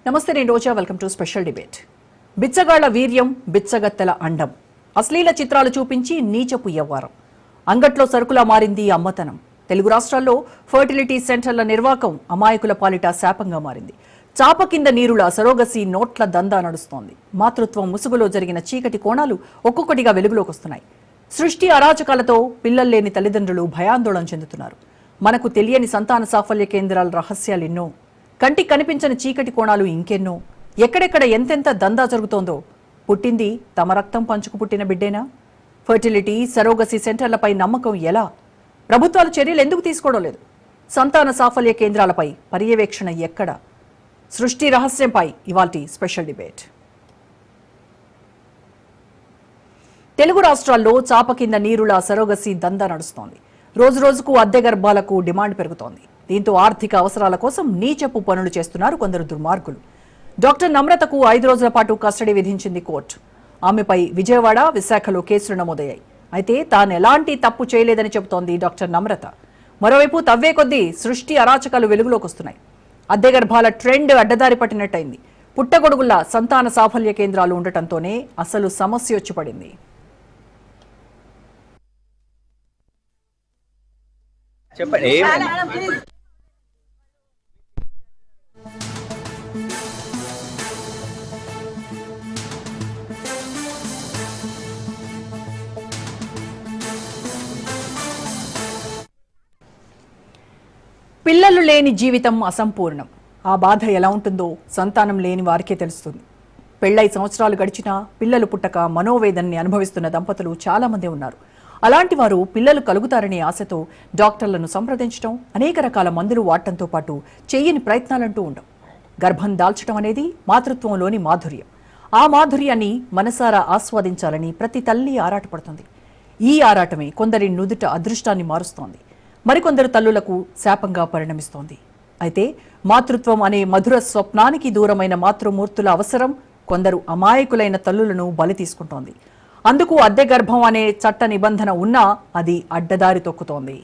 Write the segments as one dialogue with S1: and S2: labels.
S1: నమస్తే, నేను Roja. Welcome to special debate. బిచ్చగాళ్ల వీర్యం, బిచ్చగత్తెల అండం, అశ్లీల చిత్రాలు చూపించి నీచపు యవ్వారం, అంగట్లో సరుకులా మారింది అమ్మతనం. తెలుగు రాష్ట్రాల్లో ఫర్టిలిటీ సెంటర్ల నిర్వాకం అమాయకుల పాలిట శాపంగా మారింది. చాప కింద నీరుల సరోగసి నోట్ల దందా నడుస్తోంది. మాతృత్వం ముసుగులో జరిగిన చీకటి కోణాలు ఒక్కొక్కటిగా వెలుగులోకి వస్తున్నాయి. సృష్టి అరాచకాలతో పిల్లలు లేని తల్లిదండ్రులు భయాందోళన చెందుతున్నారు. మనకు తెలియని సంతాన సాఫల్య కేంద్రాల రహస్యాలెన్నో, కంటికి కనిపించని చీకటి కోణాలు ఇంకెన్నో. ఎక్కడెక్కడ ఎంతెంత దందా జరుగుతోందో. పుట్టింది తమ రక్తం పంచుకు పుట్టిన బిడ్డేనా? ఫర్టిలిటీ, సరోగసి సెంటర్లపై నమ్మకం ఎలా? ప్రభుత్వాలు చర్యలు ఎందుకు తీసుకోవడం లేదు? సంతాన సాఫల్య కేంద్రాలపై పర్యవేక్షణ ఎక్కడ? సృష్టి రహస్యంపై ఇవాల్టి స్పెషల్ డిబేట్. తెలుగు రాష్ట్రాల్లో చాప కింద నీరుల సరోగసి దందా నడుస్తోంది. రోజు రోజుకు అద్దె గర్భాలకు డిమాండ్ పెరుగుతోంది. దీంతో ఆర్థిక అవసరాల కోసం నీచపు పనులు చేస్తున్నారు కొందరు దుర్మార్గులు. డాక్టర్ నమ్రతకు 5 రోజుల పాటు కస్టడీ విధించింది కోర్టు. ఆమెపై విజయవాడ, విశాఖలో కేసులు నమోదయ్యాయి. అయితే తాను ఎలాంటి తప్పు చేయలేదని చెబుతోంది డాక్టర్ నమ్రత. మరోవైపు తవ్వే కొద్దీ సృష్టి అరాచకాలు వెలుగులోకి వస్తున్నాయి. అద్దె గర్భాల ట్రెండ్ అడ్డదారి పట్టినట్టయింది. పుట్టగొడుగుల్లా సంతాన సాఫల్య కేంద్రాలు ఉండటంతోనే అసలు సమస్య వచ్చి పడింది.
S2: చెప్పండి.
S1: పిల్లలు లేని జీవితం అసంపూర్ణం. ఆ బాధ ఎలా ఉంటుందో సంతానం లేని వారికే తెలుస్తుంది. పెళ్లై సంవత్సరాలు గడిచినా పిల్లలు పుట్టక మనోవేదనని అనుభవిస్తున్న దంపతులు చాలా మంది ఉన్నారు. అలాంటి వారు పిల్లలు కలుగుతారనే ఆశతో డాక్టర్లను సంప్రదించడం, అనేక రకాల మందులు వాడటంతో పాటు చెయ్యని ప్రయత్నాలంటూ ఉండవు. గర్భం దాల్చడం అనేది మాతృత్వంలోని మాధుర్యం. ఆ మాధుర్యాన్ని మనసారా ఆస్వాదించాలని ప్రతి తల్లి ఆరాటపడుతుంది. ఈ ఆరాటమే కొందరి నుదుట అదృష్టాన్ని మారుస్తోంది. మరికొందరు తల్లులకు శాపంగా పరిణమిస్తోంది. అయితే మాతృత్వం అనే మధుర స్వప్నానికి దూరమైన మాతృమూర్తుల అవసరం కొందరు అమాయకులైన తల్లులను బలి తీసుకుంటోంది. అందుకు అద్దె గర్భం అనే చట్ట నిబంధన ఉన్నా అది అడ్డదారి తొక్కుతోంది.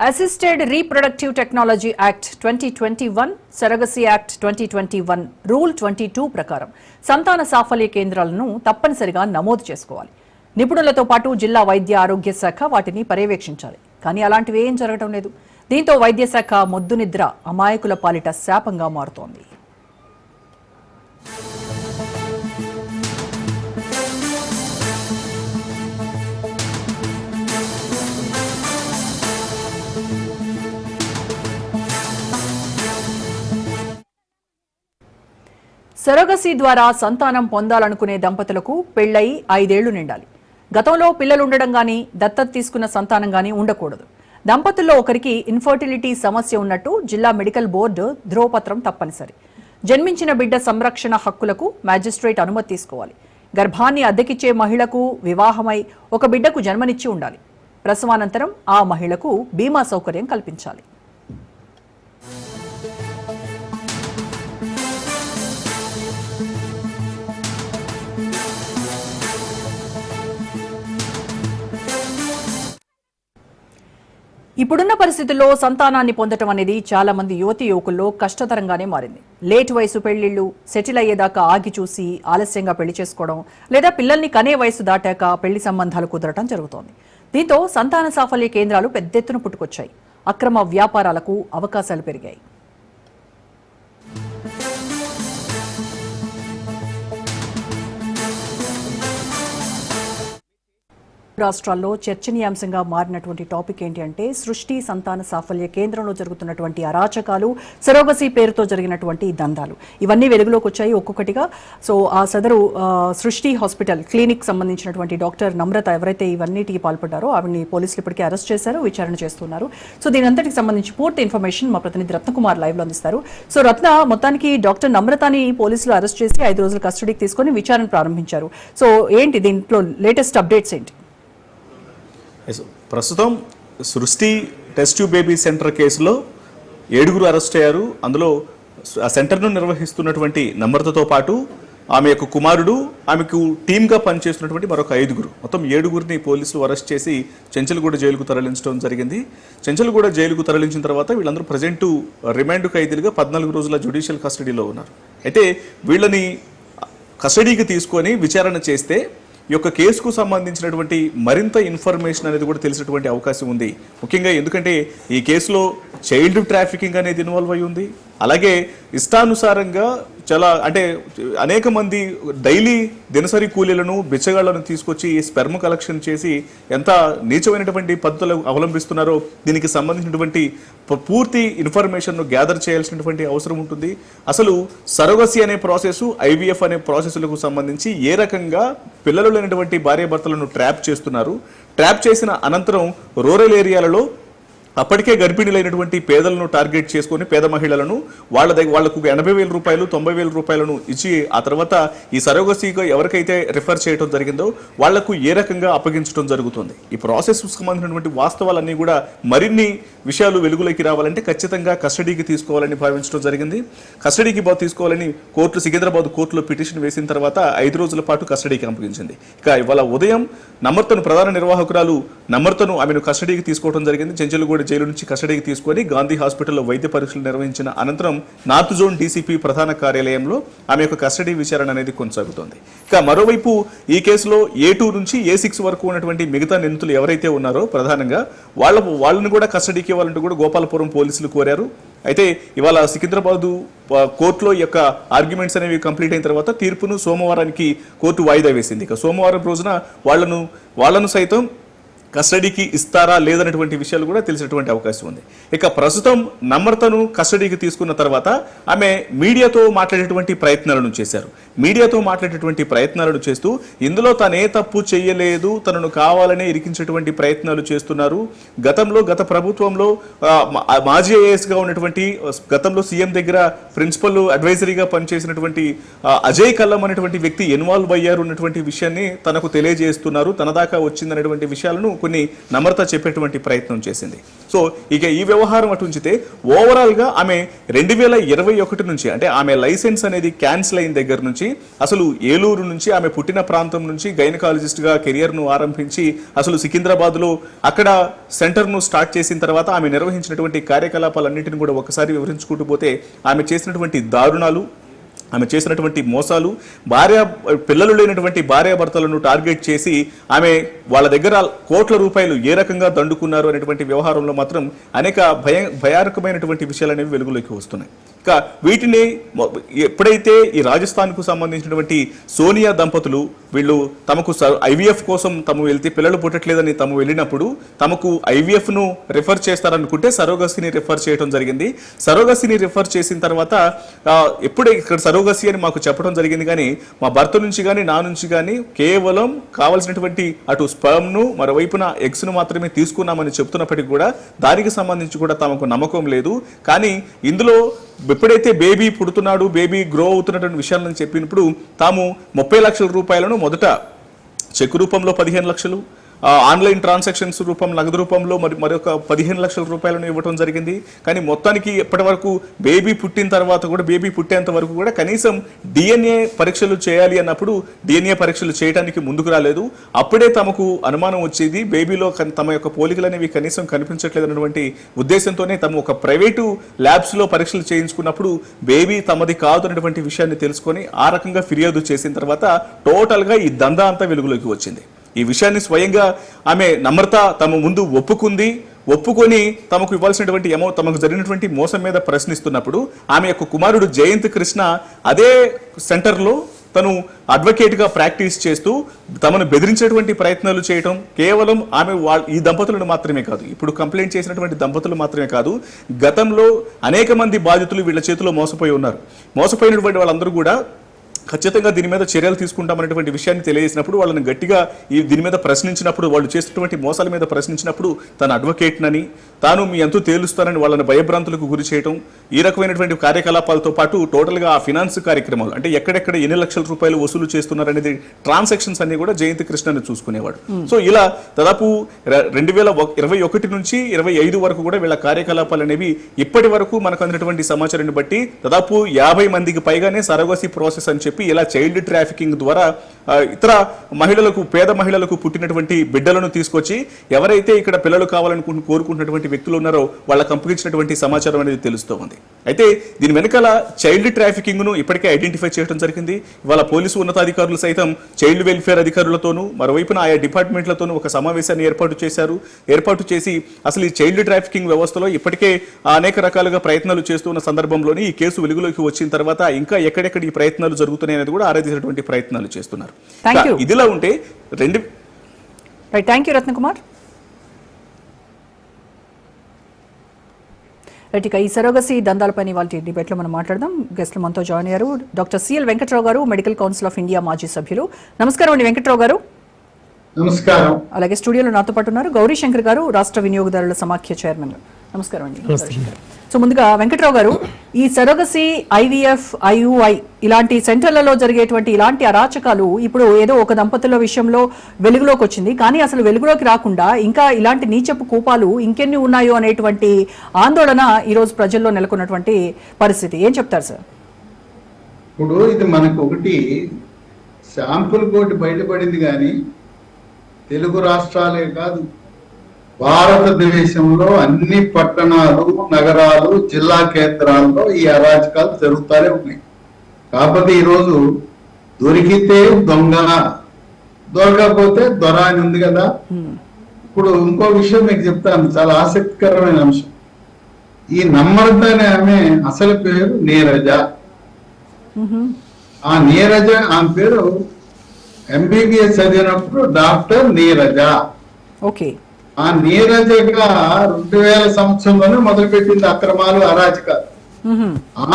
S1: Assisted reproductive technology act 2021, surrogacy act 2021, rule 22 ప్రకారం సంతాన సాఫల్య కేంద్రాలను తప్పనిసరిగా నమోదు చేసుకోవాలి. నిపుణులతో పాటు జిల్లా వైద్య ఆరోగ్య శాఖ వాటిని పర్యవేక్షించాలి. కానీ అలాంటివి ఏం జరగడం లేదు. దీంతో వైద్య శాఖ మొద్దు నిద్ర అమాయకుల పాలిట శాపంగా మారుతోంది. సరగసీ ద్వారా సంతానం పొందాలనుకునే దంపతులకు పెళ్లై 5 ఏళ్లు నిండాలి. గతంలో పిల్లలుండడం గానీ, దత్తత తీసుకున్న సంతానం గానీ ఉండకూడదు. దంపతుల్లో ఒకరికి ఇన్ఫర్టిలిటీ సమస్య ఉన్నట్టు జిల్లా మెడికల్ బోర్డు ధ్రువపత్రం తప్పనిసరి. జన్మించిన బిడ్డ సంరక్షణ హక్కులకు మ్యాజిస్ట్రేట్ అనుమతి తీసుకోవాలి. గర్భాన్ని అద్దెకిచ్చే మహిళకు వివాహమై ఒక బిడ్డకు జన్మనిచ్చి ఉండాలి. ప్రసవానంతరం ఆ మహిళకు బీమా సౌకర్యం కల్పించాలి. ఇప్పుడున్న పరిస్థితుల్లో సంతానాన్ని పొందటం అనేది చాలా మంది యువతి యువకుల్లో కష్టతరంగానే మారింది. లేట్ వయసు పెళ్లిళ్లు, సెటిల్ అయ్యేదాకా ఆగి చూసి ఆలస్యంగా పెళ్లి చేసుకోవడం, లేదా పిల్లల్ని కనే వయసు దాటాక పెళ్లి సంబంధాలు కుదరటం జరుగుతోంది. దీంతో సంతాన సాఫల్య కేంద్రాలు పెద్దెత్తున పుట్టుకొచ్చాయి. అక్రమ వ్యాపారాలకు అవకాశాలు పెరిగాయి. రాష్ట్రాల్లో చర్చనీయాంశంగా మారినటువంటి టాపిక్ ఏంటి అంటే సృష్టి సంతాన సాఫల్య కేంద్రంలో జరుగుతున్నటువంటి అరాచకాలు, సరోగసీ పేరుతో జరిగినటువంటి దందాలు. ఇవన్నీ వెలుగులోకి వచ్చాయి ఒక్కొక్కటిగా. సో ఆ సదరు సృష్టి హాస్పిటల్ క్లినిక్ సంబంధించినటువంటి డాక్టర్ నమ్రత ఎవరైతే ఇవన్నిటికి పాల్పడ్డారో ఆవిడని పోలీసులు ఇప్పటికే అరెస్ట్ చేశారు, విచారణ చేస్తున్నారు. సో దీని అంతటికి సంబంధించి పూర్తి ఇన్ఫర్మేషన్ మా ప్రతినిధి రత్నకుమార్ లైవ్ లో అందిస్తారు. సో రత్న, మొత్తానికి డాక్టర్ నమ్రతని పోలీసులు అరెస్ట్ చేసి 5 రోజుల కస్టడీకి తీసుకొని విచారణ ప్రారంభించారు. సో ఏంటి దీంట్లో లేటెస్ట్ అప్డేట్స్ ఏంటి?
S3: ప్రస్తుతం సృష్టి
S2: టెస్ట్ ట్యూబ్ బేబీ సెంటర్ కేసులో 7 అరెస్ట్ అయ్యారు. అందులో ఆ సెంటర్ను నిర్వహిస్తున్నటువంటి నమ్రతతో పాటు ఆమె యొక్క కుమారుడు, ఆమెకు టీమ్గా పనిచేస్తున్నటువంటి మరొక 5, మొత్తం 7 పోలీసులు అరెస్ట్ చేసి చెంచల్గూడ జైలుకు తరలించడం జరిగింది. చెంచల్గూడ జైలుకు తరలించిన తర్వాత వీళ్ళందరూ ప్రజెంటు రిమాండ్ ఖైదీలుగా 14 రోజుల జ్యుడిషియల్ కస్టడీలో ఉన్నారు. అయితే వీళ్ళని కస్టడీకి తీసుకొని విచారణ చేస్తే ఈ యొక్క కేసుకు సంబంధించినటువంటి మరింత ఇన్ఫర్మేషన్ అనేది కూడా తెలిసినటువంటి అవకాశం ఉంది. ముఖ్యంగా ఎందుకంటే ఈ కేసులో చైల్డ్ ట్రాఫికింగ్ అనేది ఇన్వాల్వ్ అయి ఉంది. అలాగే ఇష్టానుసారంగా చాలా అంటే అనేక మంది డైలీ దినసరి కూలీలను బిచ్చగాళ్లను తీసుకొచ్చి స్పెర్మ్ కలెక్షన్ చేసి ఎంత నీచమైనటువంటి పద్ధతులు అవలంబిస్తున్నారో దీనికి సంబంధించినటువంటి పూర్తి ఇన్ఫర్మేషన్ను గ్యాదర్ చేయాల్సినటువంటి అవసరం ఉంటుంది. అసలు సరోగసీ అనే ప్రాసెస్, ఐవీఎఫ్ అనే ప్రాసెస్లకు సంబంధించి ఏ రకంగా పిల్లలు లేనటువంటి భార్యాభర్తలను ట్రాప్ చేస్తున్నారు, ట్రాప్ చేసిన అనంతరం రూరల్ ఏరియాలలో అప్పటికే గర్భిణీలైనటువంటి పేదలను టార్గెట్ చేసుకొని పేద మహిళలను వాళ్లకు 80,000 రూపాయలు 90,000 రూపాయలను ఇచ్చి ఆ తర్వాత ఈ సరోగసీగా ఎవరికైతే రిఫర్ చేయడం జరిగిందో వాళ్లకు ఏ రకంగా అప్పగించడం జరుగుతుంది. ఈ ప్రాసెస్ సంబంధించినటువంటి వాస్తవాలన్నీ కూడా మరిన్ని విషయాలు వెలుగులోకి రావాలంటే ఖచ్చితంగా కస్టడీకి తీసుకోవాలని భావించడం జరిగింది. కస్టడీకి తీసుకోవాలని సికింద్రాబాద్ కోర్టులో పిటిషన్ వేసిన తర్వాత 5 రోజుల పాటు కస్టడీకి అప్పగించింది. ఇక ఇవాళ ఉదయం నమ్రతను, ప్రధాన నిర్వాహకురాలు నమ్రతను ఆమెను కస్టడీకి తీసుకోవడం జరిగింది. చెంచల్గూడ జైలు నుంచి కస్టడీకి తీసుకొని గాంధీ హాస్పిటల్లో వైద్య పరీక్షలు నిర్వహించిన అనంతరం నార్త్ జోన్ డీసీపీ ప్రధాన కార్యాలయంలో ఆమె యొక్క కస్టడీ విచారణ అనేది కొనసాగుతోంది. ఇక మరోవైపు ఈ కేసులో A2 నుంచి A6 వరకు ఉన్నటువంటి మిగతా నిందితులు ఎవరైతే ఉన్నారో ప్రధానంగా వాళ్ళని కూడా కస్టడీకి ఇవ్వాలంటూ కూడా గోపాలపురం పోలీసులు కోరారు. అయితే ఇవాళ సికింద్రాబాద్ కోర్టులో ఈ యొక్క ఆర్గ్యుమెంట్స్ అనేవి కంప్లీట్ అయిన తర్వాత తీర్పును సోమవారానికి కోర్టు వాయిదా వేసింది. ఇక సోమవారం రోజున వాళ్ళను సైతం కస్టడీకి ఇస్తారా లేదనేటువంటి విషయాలు కూడా తెలిసినటువంటి అవకాశం ఉంది. ఇక ప్రస్తుతం నమ్రతను కస్టడీకి తీసుకున్న తర్వాత ఆమె మీడియాతో మాట్లాడేటువంటి ప్రయత్నాలను చేశారు. మీడియాతో మాట్లాడేటువంటి ప్రయత్నాలను చేస్తూ ఇందులో తనే తప్పు చేయలేదు, తనను కావాలనే ఇరికించేటువంటి ప్రయత్నాలు చేస్తున్నారు. గత ప్రభుత్వంలో మాజీ ఐఏఎస్గా ఉన్నటువంటి, గతంలో సీఎం దగ్గర ప్రిన్సిపల్ అడ్వైజరీగా పనిచేసినటువంటి అజయ్ కల్లం అనేటువంటి వ్యక్తి ఇన్వాల్వ్ అయ్యారు అన్నటువంటి విషయాన్ని తనకు తెలియజేస్తున్నారు, తన దాకా వచ్చిందనేటువంటి విషయాలను కొన్ని నమ్రత చెప్పేటువంటి ప్రయత్నం చేసింది. సో ఇక ఈ వ్యవహారం అటు ఉంచితే ఓవరాల్ గా ఆమె 2021 నుంచి, అంటే ఆమె లైసెన్స్ అనేది క్యాన్సిల్ అయిన దగ్గర నుంచి, అసలు ఏలూరు నుంచి ఆమె పుట్టిన ప్రాంతం నుంచి గైనకాలజిస్ట్ గా కెరియర్ ను ఆరంభించి అసలు సికింద్రాబాద్ లో అక్కడ సెంటర్ ను స్టార్ట్ చేసిన తర్వాత ఆమె నిర్వహించినటువంటి కార్యకలాపాలన్నింటిని కూడా ఒకసారి వివరించుకుంటూ పోతే ఆమె చేసినటువంటి దారుణాలు, ఆమె చేసినటువంటి మోసాలు, పిల్లలు లేనటువంటి భార్యాభర్తలను టార్గెట్ చేసి ఆమె వాళ్ళ దగ్గర కోట్ల రూపాయలు ఏ రకంగా దండుకున్నారు అనేటువంటి వ్యవహారంలో మాత్రం అనేక భయానకమైనటువంటి విషయాలు అనేవి వెలుగులోకి వస్తున్నాయి. ఇక వీటిని ఎప్పుడైతే ఈ రాజస్థాన్కు సంబంధించినటువంటి సోనియా దంపతులు వీళ్ళు తమకు ఐవీఎఫ్ కోసం వెళ్తే పిల్లలు పుట్టట్లేదని వెళ్ళినప్పుడు తమకు ఐవీఎఫ్ ను రిఫర్ చేస్తారనుకుంటే సరోగసీని రిఫర్ చేయడం జరిగింది. సరోగసీని రిఫర్ చేసిన తర్వాత ఎప్పుడే ఇక్కడ సరోగసీ అని మాకు చెప్పడం జరిగింది, కానీ మా భర్త నుంచి కానీ నా నుంచి కానీ కేవలం కావాల్సినటువంటి అటు స్పర్మ్ ను మరోవైపున ఎగ్స్ ను మాత్రమే తీసుకున్నామని చెప్తున్నప్పటికీ కూడా దానికి సంబంధించి కూడా తమకు నమ్మకం లేదు. కానీ ఇందులో ఎప్పుడైతే బేబీ పుడుతున్నాడు, బేబీ గ్రో అవుతున్నటువంటి విషయాలను చెప్పినప్పుడు తాము 30 లక్షల రూపాయలను మొదట చెక్ రూపంలో 15 లక్షలు, ఆన్లైన్ ట్రాన్సాక్షన్స్ నగదు రూపంలో మరొక 15 లక్షల రూపాయలను ఇవ్వడం జరిగింది. కానీ మొత్తానికి ఇప్పటి వరకు బేబీ పుట్టిన తర్వాత కూడా, బేబీ పుట్టేంత వరకు కూడా కనీసం DNA పరీక్షలు చేయాలి అన్నప్పుడు DNA పరీక్షలు చేయడానికి ముందుకు రాలేదు. అప్పుడే తమకు అనుమానం వచ్చేది, బేబీలో తమ యొక్క పోలికలు అనేవి కనీసం కనిపించట్లేదు అన్నటువంటి ఉద్దేశంతోనే తమ ఒక ప్రైవేటు ల్యాబ్స్లో పరీక్షలు చేయించుకున్నప్పుడు బేబీ తమది కాదు అనేటువంటి విషయాన్ని తెలుసుకొని ఆ రకంగా ఫిర్యాదు చేసిన తర్వాత టోటల్గా ఈ దందా అంతా వెలుగులోకి వచ్చింది. ఈ విషయాన్ని స్వయంగా ఆమె నమ్రత తమ ముందు ఒప్పుకొని తమకు ఇవ్వాల్సినటువంటి తమకు జరిగినటువంటి మోసం మీద ప్రశ్నిస్తున్నప్పుడు ఆమె యొక్క కుమారుడు జయంత్ కృష్ణ అదే సెంటర్లో తను అడ్వకేట్గా ప్రాక్టీస్ చేస్తూ తమను బెదిరించేటువంటి ప్రయత్నాలు చేయటం, కేవలం ఆమె ఈ దంపతులను మాత్రమే కాదు, ఇప్పుడు కంప్లైంట్ చేసినటువంటి దంపతులు మాత్రమే కాదు, గతంలో అనేక మంది బాధితులు వీళ్ళ చేతిలో మోసపోయి ఉన్నారు. మోసపోయినటువంటి వాళ్ళందరూ కూడా ఖచ్చితంగా దీని మీద చర్యలు తీసుకుంటామనేటువంటి విషయాన్ని తెలియజేసినప్పుడు వాళ్ళని గట్టిగా దీని మీద ప్రశ్నించినప్పుడు, వాళ్ళు చేసినటువంటి మోసాల మీద ప్రశ్నించినప్పుడు తన అడ్వకేట్నని తాను మీ అంతు తేలుస్తానని వాళ్ళని భయభ్రాంతులకు గురి చేయడం, ఈ రకమైనటువంటి కార్యకలాపాలతో పాటు టోటల్గా ఆ ఫినాన్స్ కార్యక్రమాలు అంటే ఎక్కడెక్కడ ఎన్ని లక్షల రూపాయలు వసూలు చేస్తున్నారనేది ట్రాన్సాక్షన్స్ అన్ని కూడా జయంతి కృష్ణని చూసుకునేవాడు. సో ఇలా దాదాపు 2021 నుంచి 25 వరకు కూడా వీళ్ళ కార్యకలాపాలు అనేవి ఇప్పటి వరకు మనకు అందినటువంటి సమాచారాన్ని బట్టి దాదాపు 50 మందికి పైగానే సరోగసీ ప్రాసెస్ అని చెప్పి ఇలా చైల్డ్ ట్రాఫికింగ్ ద్వారా ఇతర మహిళలకు, పేద మహిళలకు పుట్టినటువంటి బిడ్డలను తీసుకొచ్చి ఎవరైతే ఇక్కడ పిల్లలు కావాలని కోరుకుంటున్నటువంటి వ్యక్తులు ఉన్నారో వాళ్ళకి అప్పగించినటువంటి సమాచారం అనేది తెలుస్తూ ఉంది. అయితే దీని వెనకాల చైల్డ్ ట్రాఫికింగ్ ను ఇప్పటికే ఐడెంటిఫై చేయడం జరిగింది. ఇవాళ పోలీసు ఉన్నతాధికారులు సైతం చైల్డ్ వెల్ఫేర్ అధికారులతోనూ మరోవైపున ఆయా డిపార్ట్మెంట్లతోనూ ఒక సమావేశాన్ని ఏర్పాటు చేసి అసలు ఈ చైల్డ్ ట్రాఫికింగ్ వ్యవస్థలో ఇప్పటికే అనేక రకాలుగా ప్రయత్నాలు చేస్తున్న సందర్భంలోనే ఈ కేసు వెలుగులోకి వచ్చిన తర్వాత ఇంకా ఎక్కడెక్కడ ఈ ప్రయత్నాలు జరుగుతున్నాయి అనేది కూడా ఆరాధించినటువంటి ప్రయత్నాలు చేస్తున్నారు. ఇదిలా ఉంటే
S1: థ్యాంక్ యూ రత్నకుమార్. రైట్, ఇక ఈ సరోగసీ దందాలపైన వాళ్ళ డిబేట్లో మనం మాట్లాడదాం. గెస్ట్లు మనతో జాయిన్ అయ్యారు డాక్టర్ సిఎల్ వెంకట్రావు గారు, మెడికల్ కౌన్సిల్ ఆఫ్ ఇండియా మాజీ సభ్యులు. నమస్కారం అండి వెంకట్రావు గారు.
S3: నమస్కారం.
S1: అలాగే స్టూడియోలో నాతో పాటు ఉన్నారు గౌరీశంకర్ గారు, రాష్ట్ర వినియోగదారుల సమాఖ్య చైర్మన్. నమస్కారం అండి. సో ముందుగా వెంకట్రావు గారు, ఈ సరోగసీ, ఐవీఎఫ్, ఐయుఐ ఇలాంటి సెంటర్లలో జరిగేటువంటి ఇలాంటి అరాచకాలు ఇప్పుడు ఏదో ఒక దంపతుల విషయంలో వెలుగులోకి వచ్చింది, కానీ అసలు వెలుగులోకి రాకుండా ఇంకా ఇలాంటి నీచపు కూపాలు ఇంకెన్ని ఉన్నాయో అనేటువంటి ఆందోళన ఈరోజు ప్రజల్లో నెలకొన్నటువంటి పరిస్థితి. ఏం చెప్తారు సార్?
S3: ఇప్పుడు ఇది మనకు ఒకటి శాంపుల్ కోటి బయటపడింది, కానీ తెలుగు రాష్ట్రాలే కాదు భారతదేశంలో అన్ని పట్టణాలు, నగరాలు, జిల్లా కేంద్రాల్లో ఈ అరాచకాలు జరుగుతూనే ఉన్నాయి. కాకపోతే ఈరోజు దొరికితే దొంగ, దొరకకపోతే దొర అని ఉంది కదా. ఇప్పుడు ఇంకో విషయం మీకు చెప్తాను, చాలా ఆసక్తికరమైన అంశం. ఈ నమ్రత అనే ఆమె అసలు పేరు నీరజ. ఆ నీరజ, ఆమె పేరు ఎంబీబీఎస్ చదివినప్పుడు డాక్టర్ నీరజ.
S1: ఓకే.
S3: ఆ నీరజగా 2000 సంవత్సరంలోనే మొదలుపెట్టింది అక్రమాలు, అరాచకాలు.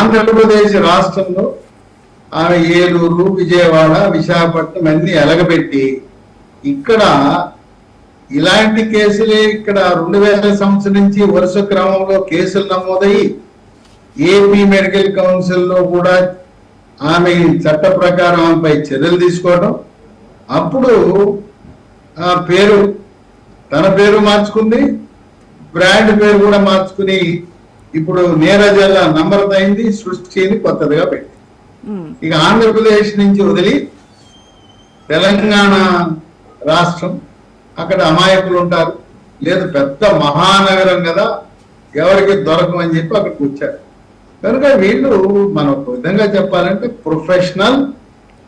S3: ఆంధ్రప్రదేశ్ రాష్ట్రంలో ఆమె ఏలూరు, విజయవాడ, విశాఖపట్నం అన్ని ఎలగబెట్టి ఇక్కడ ఇలాంటి కేసులే ఇక్కడ 2000 సంవత్సరం నుంచి వరుస క్రమంలో కేసులు నమోదయ్యి ఏపీ మెడికల్ కౌన్సిల్లో కూడా ఆమె చట్ట ప్రకారం ఆమెపై చర్యలు తీసుకోవడం. అప్పుడు ఆ పేరు, తన పేరు మార్చుకుంది, బ్రాండ్ పేరు కూడా మార్చుకుని ఇప్పుడు నీరజల నమ్రత అయింది, సృష్టిని కొత్తదిగా పెట్టి ఇక ఆంధ్రప్రదేశ్ నుంచి వదిలి తెలంగాణ రాష్ట్రం, అక్కడ అమాయకులు ఉంటారు, లేదు పెద్ద మహానగరం కదా ఎవరికి దొరకమని చెప్పి అక్కడికి వచ్చారు. కనుక వీళ్ళు మనం ఒక విధంగా చెప్పాలంటే ప్రొఫెషనల్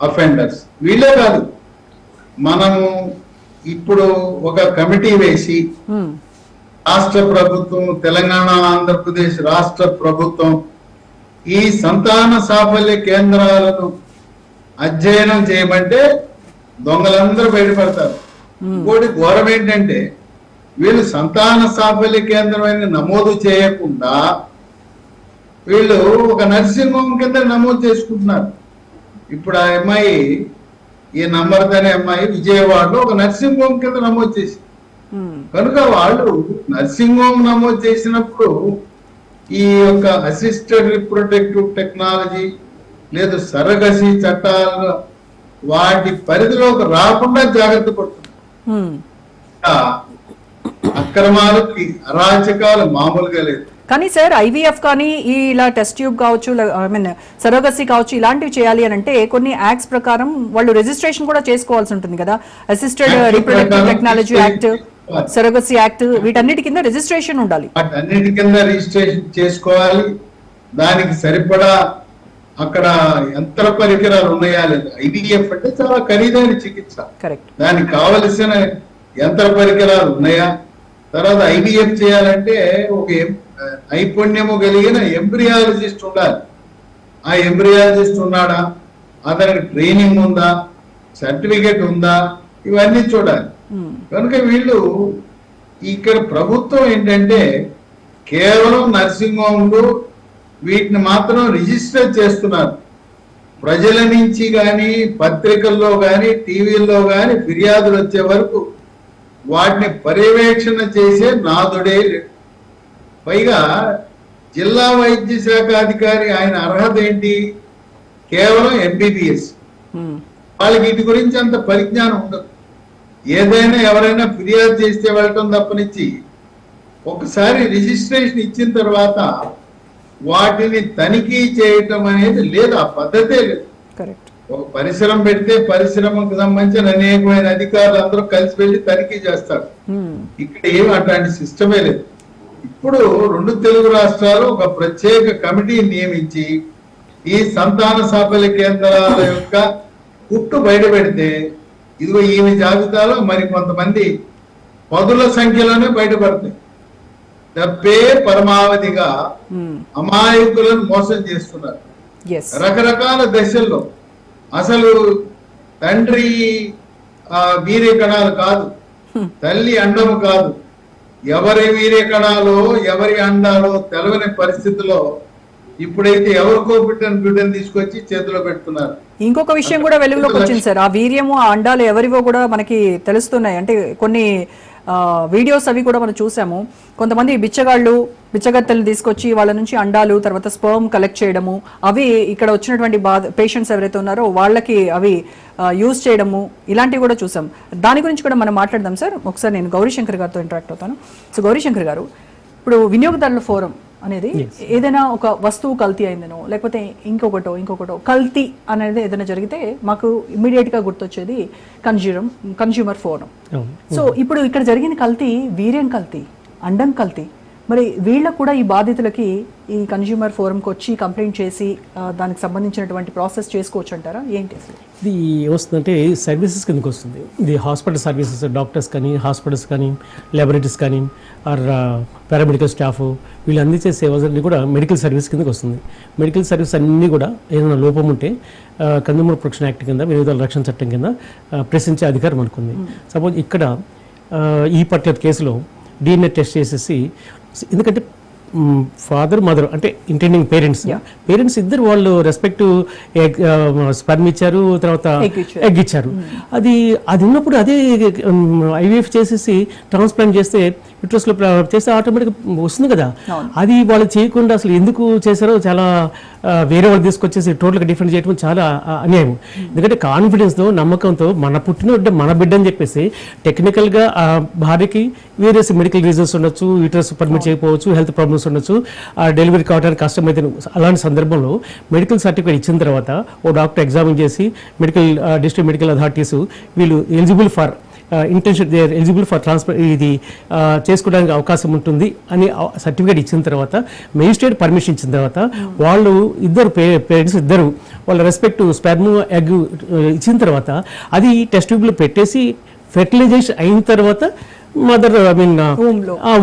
S3: అఫెండర్స్. వీళ్ళే కాదు, మనము ఇప్పుడు ఒక కమిటీ వేసి రాష్ట్ర ప్రభుత్వం, తెలంగాణ, ఆంధ్రప్రదేశ్ రాష్ట్ర ప్రభుత్వం ఈ సంతాన సాఫల్య కేంద్రాలను అధ్యయనం చేయమంటే దొంగలందరూ బయటపడతారు. ఇంకోటి ఘోరం ఏంటంటే వీళ్ళు సంతాన సాఫల్య కేంద్రం నమోదు చేయకుండా వీళ్ళు ఒక నర్సింగ్ హోమ్ కింద నమోదు చేసుకుంటున్నారు. ఇప్పుడు ఆ అమ్మాయి, ఈ నమ్రత అనే అమ్మాయి విజయవాడలో ఒక నర్సింగ్ హోమ్ కింద నమోదు చేసి, కనుక వాళ్ళు నర్సింగ్ హోమ్ నమోదు చేసినప్పుడు ఈ యొక్క అసిస్టెడ్ రిప్రొడక్టివ్ టెక్నాలజీ లేదు సరగసి చట్టాలు వాటి పరిధిలోకి రాకుండా జాగ్రత్త పడుతున్నారు. అక్రమాలకి, అరాచకాలు మామూలుగా లేదు.
S1: కానీ సార్, ఐవీఎఫ్ కానీ ఇలా టెస్ట్ ట్యూబ్ కావచ్చు, ఐ మీన్ సరోగసీ కావచ్చు, ఇలాంటివి చేయాలి అని అంటే కొన్ని యాక్ట్స్ ప్రకారం వాళ్ళు రిజిస్ట్రేషన్ కూడా చేసుకోవాల్సి ఉంటుంది కదా. Assisted reproductive technology act, surrogacy act, వీటన్నిటి కింద రిజిస్ట్రేషన్ ఉండాలి.
S3: వాటన్నిటి కింద రిజిస్ట్రేషన్ చేసుకోవాలి. దానికి సరిపడా అక్కడ యంత్ర పరికరాలు ఉన్నాయా లేదు. ఐవీఎఫ్ అంటే చాలా ఖరీదైన చికిత్స,
S1: కరెక్ట్.
S3: దానికి కావలసిన యంత్ర పరికరాలు ఉన్నాయా? తర్వాత ఐవీఎఫ్ చేయాలంటే ఒక నైపుణ్యము కలిగిన ఎంబ్రియాలజిస్ట్ ఉండాలి. ఆ ఎంబ్రియాలజిస్ట్ ఉన్నాడా, అతనికి ట్రైనింగ్ ఉందా, సర్టిఫికేట్ ఉందా, ఇవన్నీ చూడాలి. కనుక వీళ్ళు ఇక్కడ ప్రభుత్వం ఏంటంటే కేవలం నర్సింగ్ హోమ్లు వీటిని మాత్రం రిజిస్టర్ చేస్తున్నారు. ప్రజల నుంచి కానీ, పత్రికల్లో కానీ, టీవీల్లో కానీ ఫిర్యాదులు వచ్చే వరకు వాటిని పర్యవేక్షణ చేసే నాదుడే లేడు. పైగా జిల్లా వైద్య శాఖ అధికారి ఆయన అర్హత ఏంటి? కేవలం ఎంబీబీఎస్. వాళ్ళకి వీటి గురించి అంత పరిజ్ఞానం ఉండదు. ఏదైనా ఎవరైనా ఫిర్యాదు చేస్తే వెళ్ళటం తప్పనిచ్చి ఒకసారి రిజిస్ట్రేషన్ ఇచ్చిన తర్వాత వాటిని తనిఖీ చేయటం అనేది లేదు, ఆ పద్ధతే లేదు.
S1: కరెక్ట్.
S3: ఒక పరిశ్రమ పెడితే పరిశ్రమకు సంబంధించిన అనేకమైన అధికారులు అందరూ కలిసి వెళ్ళి తనిఖీ చేస్తారు. ఇక్కడ ఏమి అట్లాంటి సిస్టమే లేదు. ఇప్పుడు 2 తెలుగు రాష్ట్రాలు ఒక ప్రత్యేక కమిటీ నియమించి ఈ సంతాన సాఫల్య కేంద్రాల యొక్క గుట్టు బయట పెడితే ఇదిగో ఈమె జాబితాలో మరి కొంతమంది పదుల సంఖ్యలోనే బయటపడతాయి. డబ్బే పరమావధిగా అమాయకులను మోసం చేస్తున్నారు రకరకాల దశల్లో. అసలు తండ్రి వీర్య కణాలు కాదు, తల్లి అండము కాదు, ఎవరి వీర్య కణాలో ఎవరి అండాలో తెలవని పరిస్థితిలో ఇప్పుడైతే ఎవరికో బిడ్డను తీసుకొచ్చి చేతిలో పెడుతున్నారు.
S1: ఇంకొక విషయం కూడా వెలుగులోకి వచ్చింది సార్. ఆ వీర్యము ఆ అండాలు ఎవరివో కూడా మనకి తెలుస్తున్నాయి. అంటే కొన్ని వీడియోస్ అవి కూడా మనం చూసాము. కొంతమంది బిచ్చగత్తెలు తీసుకొచ్చి వాళ్ళ నుంచి అండాలు తర్వాత స్పర్మ్ కలెక్ట్ చేయడము, అవి ఇక్కడ వచ్చినటువంటి పేషెంట్స్ ఎవరైతే ఉన్నారో వాళ్ళకి అవి యూజ్ చేయడము, ఇలాంటివి కూడా చూసాం. దాని గురించి కూడా మనం మాట్లాడదాం సార్. ఒకసారి నేను గౌరీశంకర్ గారితో ఇంటరాక్ట్ అవుతాను. సో గౌరీశంకర్ గారు, ఇప్పుడు వినియోగదారుల ఫోరం అనేది ఏదైనా ఒక వస్తువు కల్తీ అయిందనో లేకపోతే ఇంకొకటో కల్తీ అనేది ఏదైనా జరిగితే మాకు ఇమ్మీడియట్ గా గుర్తొచ్చేది కన్జ్యూమర్ ఫోరం. సో ఇప్పుడు ఇక్కడ జరిగిన కల్తీ వీర్యం కల్తీ, అండం కల్తీ. మరి వీళ్ళకు కూడా ఈ బాధితులకి ఈ కన్జ్యూమర్ ఫోరంకి వచ్చి కంప్లైంట్ చేసి దానికి సంబంధించినటువంటి ప్రాసెస్ చేసుకోవచ్చు అంటారా? ఏంటి
S4: ఇది ఏమొస్తుందంటే సర్వీసెస్ కిందకి వస్తుంది. ఇది హాస్పిటల్ సర్వీసెస్, డాక్టర్స్ కానీ హాస్పిటల్స్ కానీ ల్యాబొరేటరీస్ కానీ ఆర్ పారామెడికల్ స్టాఫ్ వీళ్ళు అందించే సేవలన్నీ కూడా మెడికల్ సర్వీస్ కిందకి వస్తుంది. మెడికల్ సర్వీస్ అన్నీ కూడా ఏదైనా లోపం ఉంటే కన్జ్యూమర్ ప్రొటెక్షన్ యాక్ట్ కింద, వినియోగదారుల రక్షణ చట్టం కింద ప్రశ్నించే అధికారం అనుకుంది. సపోజ్ ఇక్కడ ఈ పర్టికులర్ కేసులో DNA టెస్ట్ చేసేసి, ఎందుకంటే ఫాదర్ మదర్ అంటే ఇంటెండింగ్ పేరెంట్స్ ఇద్దరు వాళ్ళు రెస్పెక్టివ్ స్పర్మ్ ఇచ్చారు, తర్వాత ఎగ్ ఇచ్చారు. అది ఉన్నప్పుడు అదే IVF చేసేసి ట్రాన్స్ప్లాంట్ చేస్తే యూట్రస్లో చేస్తే ఆటోమేటిక్గా వస్తుంది కదా. అది వాళ్ళు చేయకుండా అసలు ఎందుకు చేశారో చాలా వేరే వాళ్ళు తీసుకొచ్చేసి టోటల్గా డిఫరెంట్ చేయడం చాలా అన్యాయం. ఎందుకంటే కాన్ఫిడెన్స్తో నమ్మకంతో మన మన బిడ్డ అని చెప్పేసి టెక్నికల్గా ఆ భార్యకి వేరియస్ మెడికల్ రీజన్స్ ఉండొచ్చు, యూట్రస్ పర్మిట్ చేయకపోవచ్చు, హెల్త్ ప్రాబ్లమ్స్ ఉండొచ్చు, డెలివరీ కావడానికి కష్టమైతే అలాంటి సందర్భంలో మెడికల్ సర్టిఫికేట్ ఇచ్చిన తర్వాత ఓ డాక్టర్ ఎగ్జామిన్ చేసి డిస్ట్రిక్ట్ మెడికల్ అథారిటీస్ వీళ్ళు eligible for eligible for transfer ఇది చేసుకోవడానికి అవకాశం ఉంటుంది అని సర్టిఫికేట్ ఇచ్చిన తర్వాత, మెజిస్ట్రేట్ పర్మిషన్ ఇచ్చిన తర్వాత వాళ్ళు పేరెంట్స్ ఇద్దరు వాళ్ళ రెస్పెక్టివ్ స్పెర్మ్ ఎగ్ ఇచ్చిన తర్వాత అది టెస్ట్ ట్యూబ్లో పెట్టేసి ఫెర్టిలైజేషన్ అయిన తర్వాత మదర్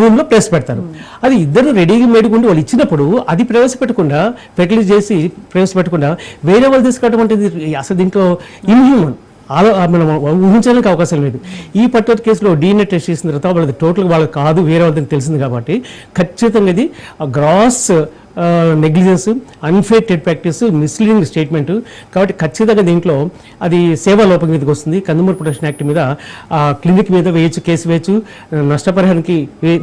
S4: womb లో ప్రెస్ పెడతారు. అది ఇద్దరు రెడీగా మేడుకుంటూ వాళ్ళు ఇచ్చినప్పుడు అది ప్రవేశపెట్టకుండా ఫెర్టిలైజ్ చేసి ప్రవేశపెట్టకుండా వేరే వాళ్ళు తీసుకోవడం అంటే అసలు దీంట్లో ఇన్హ్యూమన్ మనం ఊహించడానికి అవకాశం లేదు. ఈ పర్టికులర్ కేసులో DNA టెస్ట్ చేసిన తర్వాత వాళ్ళది టోటల్గా వాళ్ళకి కాదు వేరే వాళ్ళకి తెలిసింది కాబట్టి ఖచ్చితంగా ఇది gross negligence, unfair trade practice, misleading statement. కాబట్టి ఖచ్చితంగా దీంట్లో అది సేవా లోపం మీదకి వస్తుంది. కన్జ్యూమర్ ప్రొటెక్షన్ యాక్ట్ మీద క్లినిక్ మీద వేయచ్చు, కేసు వేయచ్చు, నష్టపరిహారానికి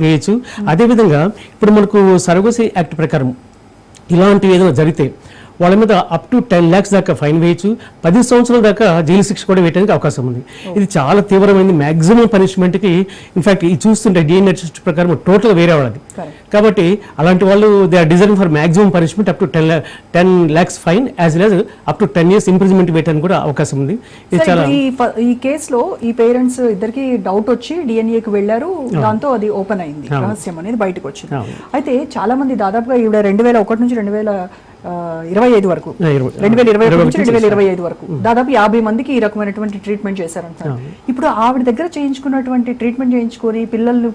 S4: వేయచ్చు. అదేవిధంగా ఇప్పుడు మనకు సరోగసీ యాక్ట్ ప్రకారం ఇలాంటివి ఏదైనా జరిగితే వాళ్ళ మీద అప్ టు 10 lakhs దాకా ఫైన్ వేయచ్చు, 10 సంవత్సరాల దాకా జైలు శిక్ష కూడా వేయడానికి అవకాశం ఉంది. ఇది చాలా తీవ్రమైనది, మ్యాక్సిమం పనిష్మెంట్కి. ఇన్ఫాక్ట్ ఇది చూస్తుంటే DNA టెస్ట్ ప్రకారం టోటల్ వేరే వాళ్ళది. కాబట్టి అలాంటి వాళ్ళు they are design for maximum punishment up to 10 lakhs fine as well as up to 10 years imprisonment వేయడానికి కూడా అవకాశం ఉంది. ఇది చాలా
S1: ఈ కేసులో ఈ పేరెంట్స్ ఇద్దరికి డౌట్ వచ్చి DNAకి వెళ్ళారు, దాంతో అది ఓపెన్ అయింది, రహస్యం అనేది బయటకు వచ్చింది. అయితే చాలా మంది దాదాపుగా ఈవిడ 2001 నుంచి 2025 వరకు 2021 నుంచి 2025 వరకు దాదాపు 50 మందికి ఈ రకమైనటువంటి ట్రీట్మెంట్ చేశారంటారు. ఇప్పుడు ఆవిడ దగ్గర చేయించుకున్నటువంటి ట్రీట్మెంట్ చేయించుకొని పిల్లలు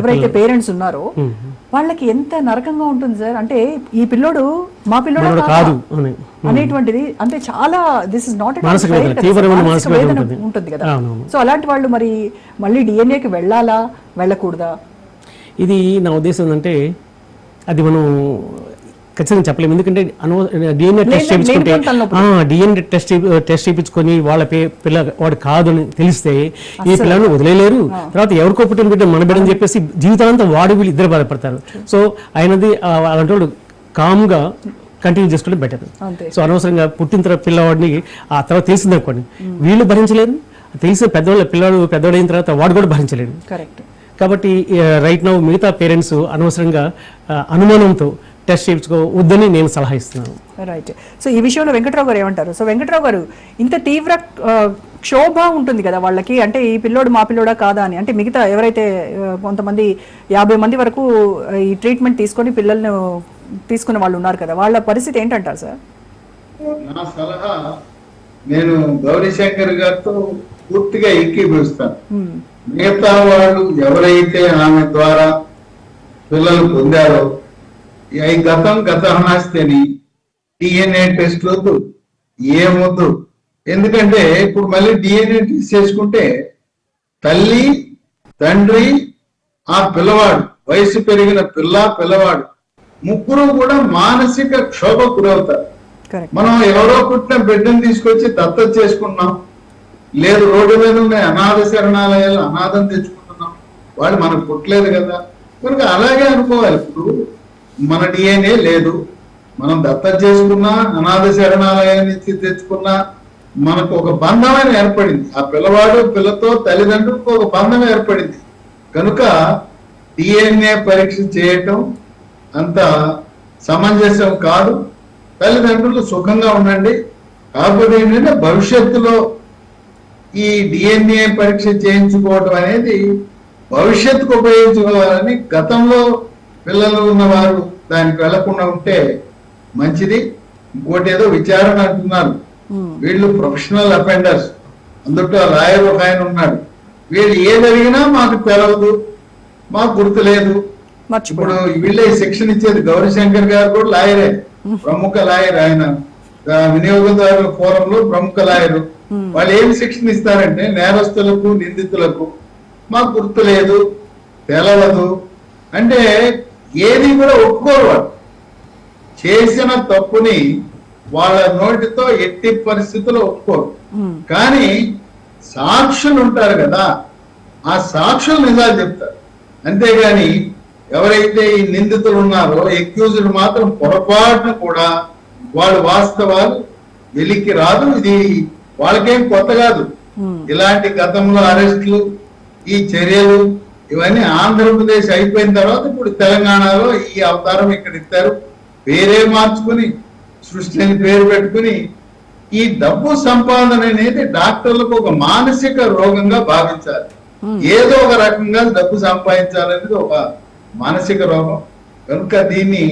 S1: ఎవరైతే పేరెంట్స్ ఉన్నారో వాళ్ళకి ఎంత నరకంగా ఉంటుంది సార్. అంటే ఈ పిల్లోడు మా పిల్లోడు కాదు అనేటువంటిది, అంటే చాలా దిస్ ఇస్ నాట్ ఉంటుంది కదా. సో అలాంటి వాళ్ళు మరి మళ్ళీ DNAకి వెళ్ళాలా వెళ్ళకూడదా?
S4: ఇది నా ఉద్దేశం ఏంటంటే అది మనం ఖచ్చితంగా చెప్పలేము. ఎందుకంటే డిఎన్ఏ టెస్ట్ చేయించుకుంటే డిఎన్ఏ టెస్ట్ చేయించుకొని వాళ్ళ పిల్ల వాడు కాదు అని తెలిస్తే ఈ పిల్లలను వదిలేలేరు. తర్వాత ఎవరికో పుట్టిన బిడ్డ మన బిడ్డ అని చెప్పేసి జీవితాంతం వాడు వీళ్ళు ఇద్దరు బాధపడతారు. సో ఆయనది అలాంటి వాడు కామ్గా కంటిన్యూ చేసుకుంటే బెటర్. సో అనవసరంగా పుట్టిన తర్వాత పిల్లవాడిని ఆ తర్వాత తెలిసిందనుకోండి, వీళ్ళు భరించలేరు, తెలిసిన పెద్దవాడు అయిన తర్వాత వాడు కూడా భరించలేడు.
S1: కరెక్ట్.
S4: కాబట్టి రైట్ నౌ మిగతా పేరెంట్స్ అనవసరంగా అనుమానంతో టెస్ట్ చేయించుకోవద్దని నేను సలహా ఇస్తున్నాను.
S1: రైట్. సో ఈ విషయంలో వెంకట్రావు గారు ఏమంటారు? సో వెంకట్రావు గారు, ఇంత తీవ్ర క్షోభ ఉంటుంది కదా వాళ్ళకి, అంటే ఈ పిల్లోడు మా పిల్లోడా కాదా అని. అంటే మిగతా ఎవరైతే కొంతమంది 50 మంది వరకు ఈ ట్రీట్మెంట్ తీసుకొని పిల్లల్ని తీసుకున్న వాళ్ళు ఉన్నారు కదా, వాళ్ళ పరిస్థితి ఏంటంటారు సార్?
S3: నా సలహా నేను గౌరీశంకర్ గారితో పూర్తిగా ఏకీభవిస్తాను. మిగతా వాళ్ళు ఎవరైతే ఆమె ద్వారా పిల్లలు పొందారో ఈ గతహనాస్తేని డిఎన్ఏ టెస్ట్ వద్దు, ఏమొద్దు. ఎందుకంటే ఇప్పుడు మళ్ళీ డిఎన్ఏ టెస్ట్ చేసుకుంటే తల్లి, తండ్రి, ఆ పిల్లవాడు, వయసు పెరిగిన పిల్లవాడు ముగ్గురు కూడా మానసిక క్షోభకు గురవుతారు. మనం ఎవరో పుట్టిన బిడ్డను తీసుకొచ్చి దత్తత చేసుకున్నాం, లేదు రోడ్డు మీద ఉన్న అనాథ శరణాలయాలు అనాథం తెచ్చుకుంటున్నాం, వాళ్ళు మనకు పుట్టలేదు కదా, కనుక అలాగే అనుకోవాలి. ఇప్పుడు మన డిఎన్ఏ లేదు, మనం దత్తత చేసుకున్నా, అనాథ శరణాలయాన్ని తెచ్చుకున్నా, మనకు ఒక బంధమైన ఏర్పడింది. ఆ పిల్లవాడు పిల్లతో తల్లిదండ్రులకు ఒక బంధం ఏర్పడింది. కనుక డిఎన్ఏ పరీక్ష చేయటం అంత సమంజసం కాదు. తల్లిదండ్రులు సుఖంగా ఉండండి. కాకపోతే ఏంటంటే భవిష్యత్తులో ఈ డిఎన్ఏ పరీక్ష చేయించుకోవడం అనేది భవిష్యత్తుకు ఉపయోగించుకోవాలని, గతంలో పిల్లలు ఉన్నవారు దానికి వెళ్లకుండా ఉంటే మంచిది. ఇంకోటి ఏదో విచారణ అంటున్నారు, వీళ్ళు ప్రొఫెషనల్ అఫెండర్స్, అందులో లాయర్ ఒక ఆయన ఉన్నాడు, వీళ్ళు ఏది అడిగినా మాకు తెలవదు, మాకు గుర్తులేదు. ఇప్పుడు వీళ్ళే శిక్షణ ఇచ్చేది. గౌరీశంకర్ గారు కూడా లాయరే, ప్రముఖ లాయర్. ఆయన వినియోగదారుల ఫోరంలో ప్రముఖ లాయరు. వాళ్ళు ఏమి శిక్షణ ఇస్తారంటే నేరస్తులకు, నిందితులకు మాకు గుర్తులేదు, తెలవదు అంటే ఏది కూడా ఒప్పుకోరు. వాళ్ళు చేసిన తప్పుని వాళ్ళ నోటితో ఎట్టి పరిస్థితుల్లో ఒప్పుకోరు. కానీ సాక్షులు ఉంటారు కదా, ఆ సాక్షులు నిజాలు చెప్తారు. అంతేగాని ఎవరైతే ఈ నిందితులు ఉన్నారో, ఎక్యూజ్డ్ మాత్రం పొరపాటును కూడా వాళ్ళు వాస్తవాలు వెలికి రాదు. ఇది వాళ్ళకేం కొత్త కాదు. ఇలాంటి గతంలో అరెస్టులు, ఈ చర్యలు ఇవన్నీ ఆంధ్రప్రదేశ్ అయిపోయిన తర్వాత ఇప్పుడు తెలంగాణలో ఈ అవతారం ఇక్కడ ఇస్తారు. పేరే మార్చుకుని, సృష్టి అని పేరు పెట్టుకుని, ఈ డబ్బు సంపాదన అనేది డాక్టర్లకు ఒక మానసిక రోగంగా భావించాలి. ఏదో ఒక రకంగా డబ్బు సంపాదించాలనేది ఒక మానసిక రోగం. కనుక దీన్ని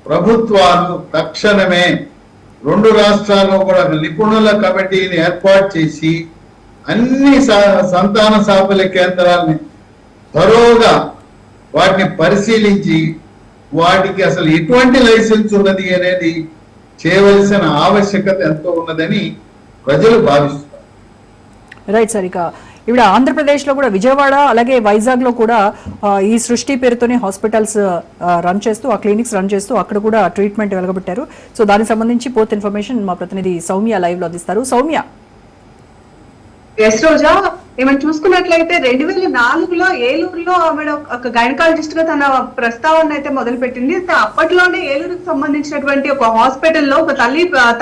S3: ప్రభుత్వాలు తక్షణమే 2 రాష్ట్రాల్లో కూడా నిపుణుల కమిటీని ఏర్పాటు చేసి అన్ని సంతాన సాఫల్య కేంద్రాలని త్వరగా వాటిని పరిశీలించి వాటికి అసలు ఎటువంటి లైసెన్స్ ఉన్నది అనేది చేయవలసిన ఆవశ్యకత ఎంతో ఉన్నదని ప్రజలు భావిస్తున్నారు.
S1: Right sir. ఇక ఇప్పుడు ఆంధ్రప్రదేశ్లో కూడా విజయవాడ అలాగే వైజాగ్లో కూడా ఈ సృష్టి పేరుతోనే హాస్పిటల్స్ రన్ చేస్తూ, ఆ క్లినిక్స్ రన్ చేస్తూ అక్కడ కూడా ట్రీట్మెంట్ వెలగబెట్టారు. సో దానికి సంబంధించి పూర్తి ఇన్ఫర్మేషన్ మా ప్రతినిధి సౌమ్య లైవ్ లో అందిస్తారు. సౌమ్య.
S5: ఎస్ రోజా, ఏమైనా చూసుకున్నట్లయితే 2004లో ఏలూరులో ఆమె ఒక గైనకాలజిస్ట్ గా తన ప్రస్తావన అయితే మొదలుపెట్టింది. అప్పట్లోనే ఏలూరుకు సంబంధించినటువంటి ఒక హాస్పిటల్లో ఒక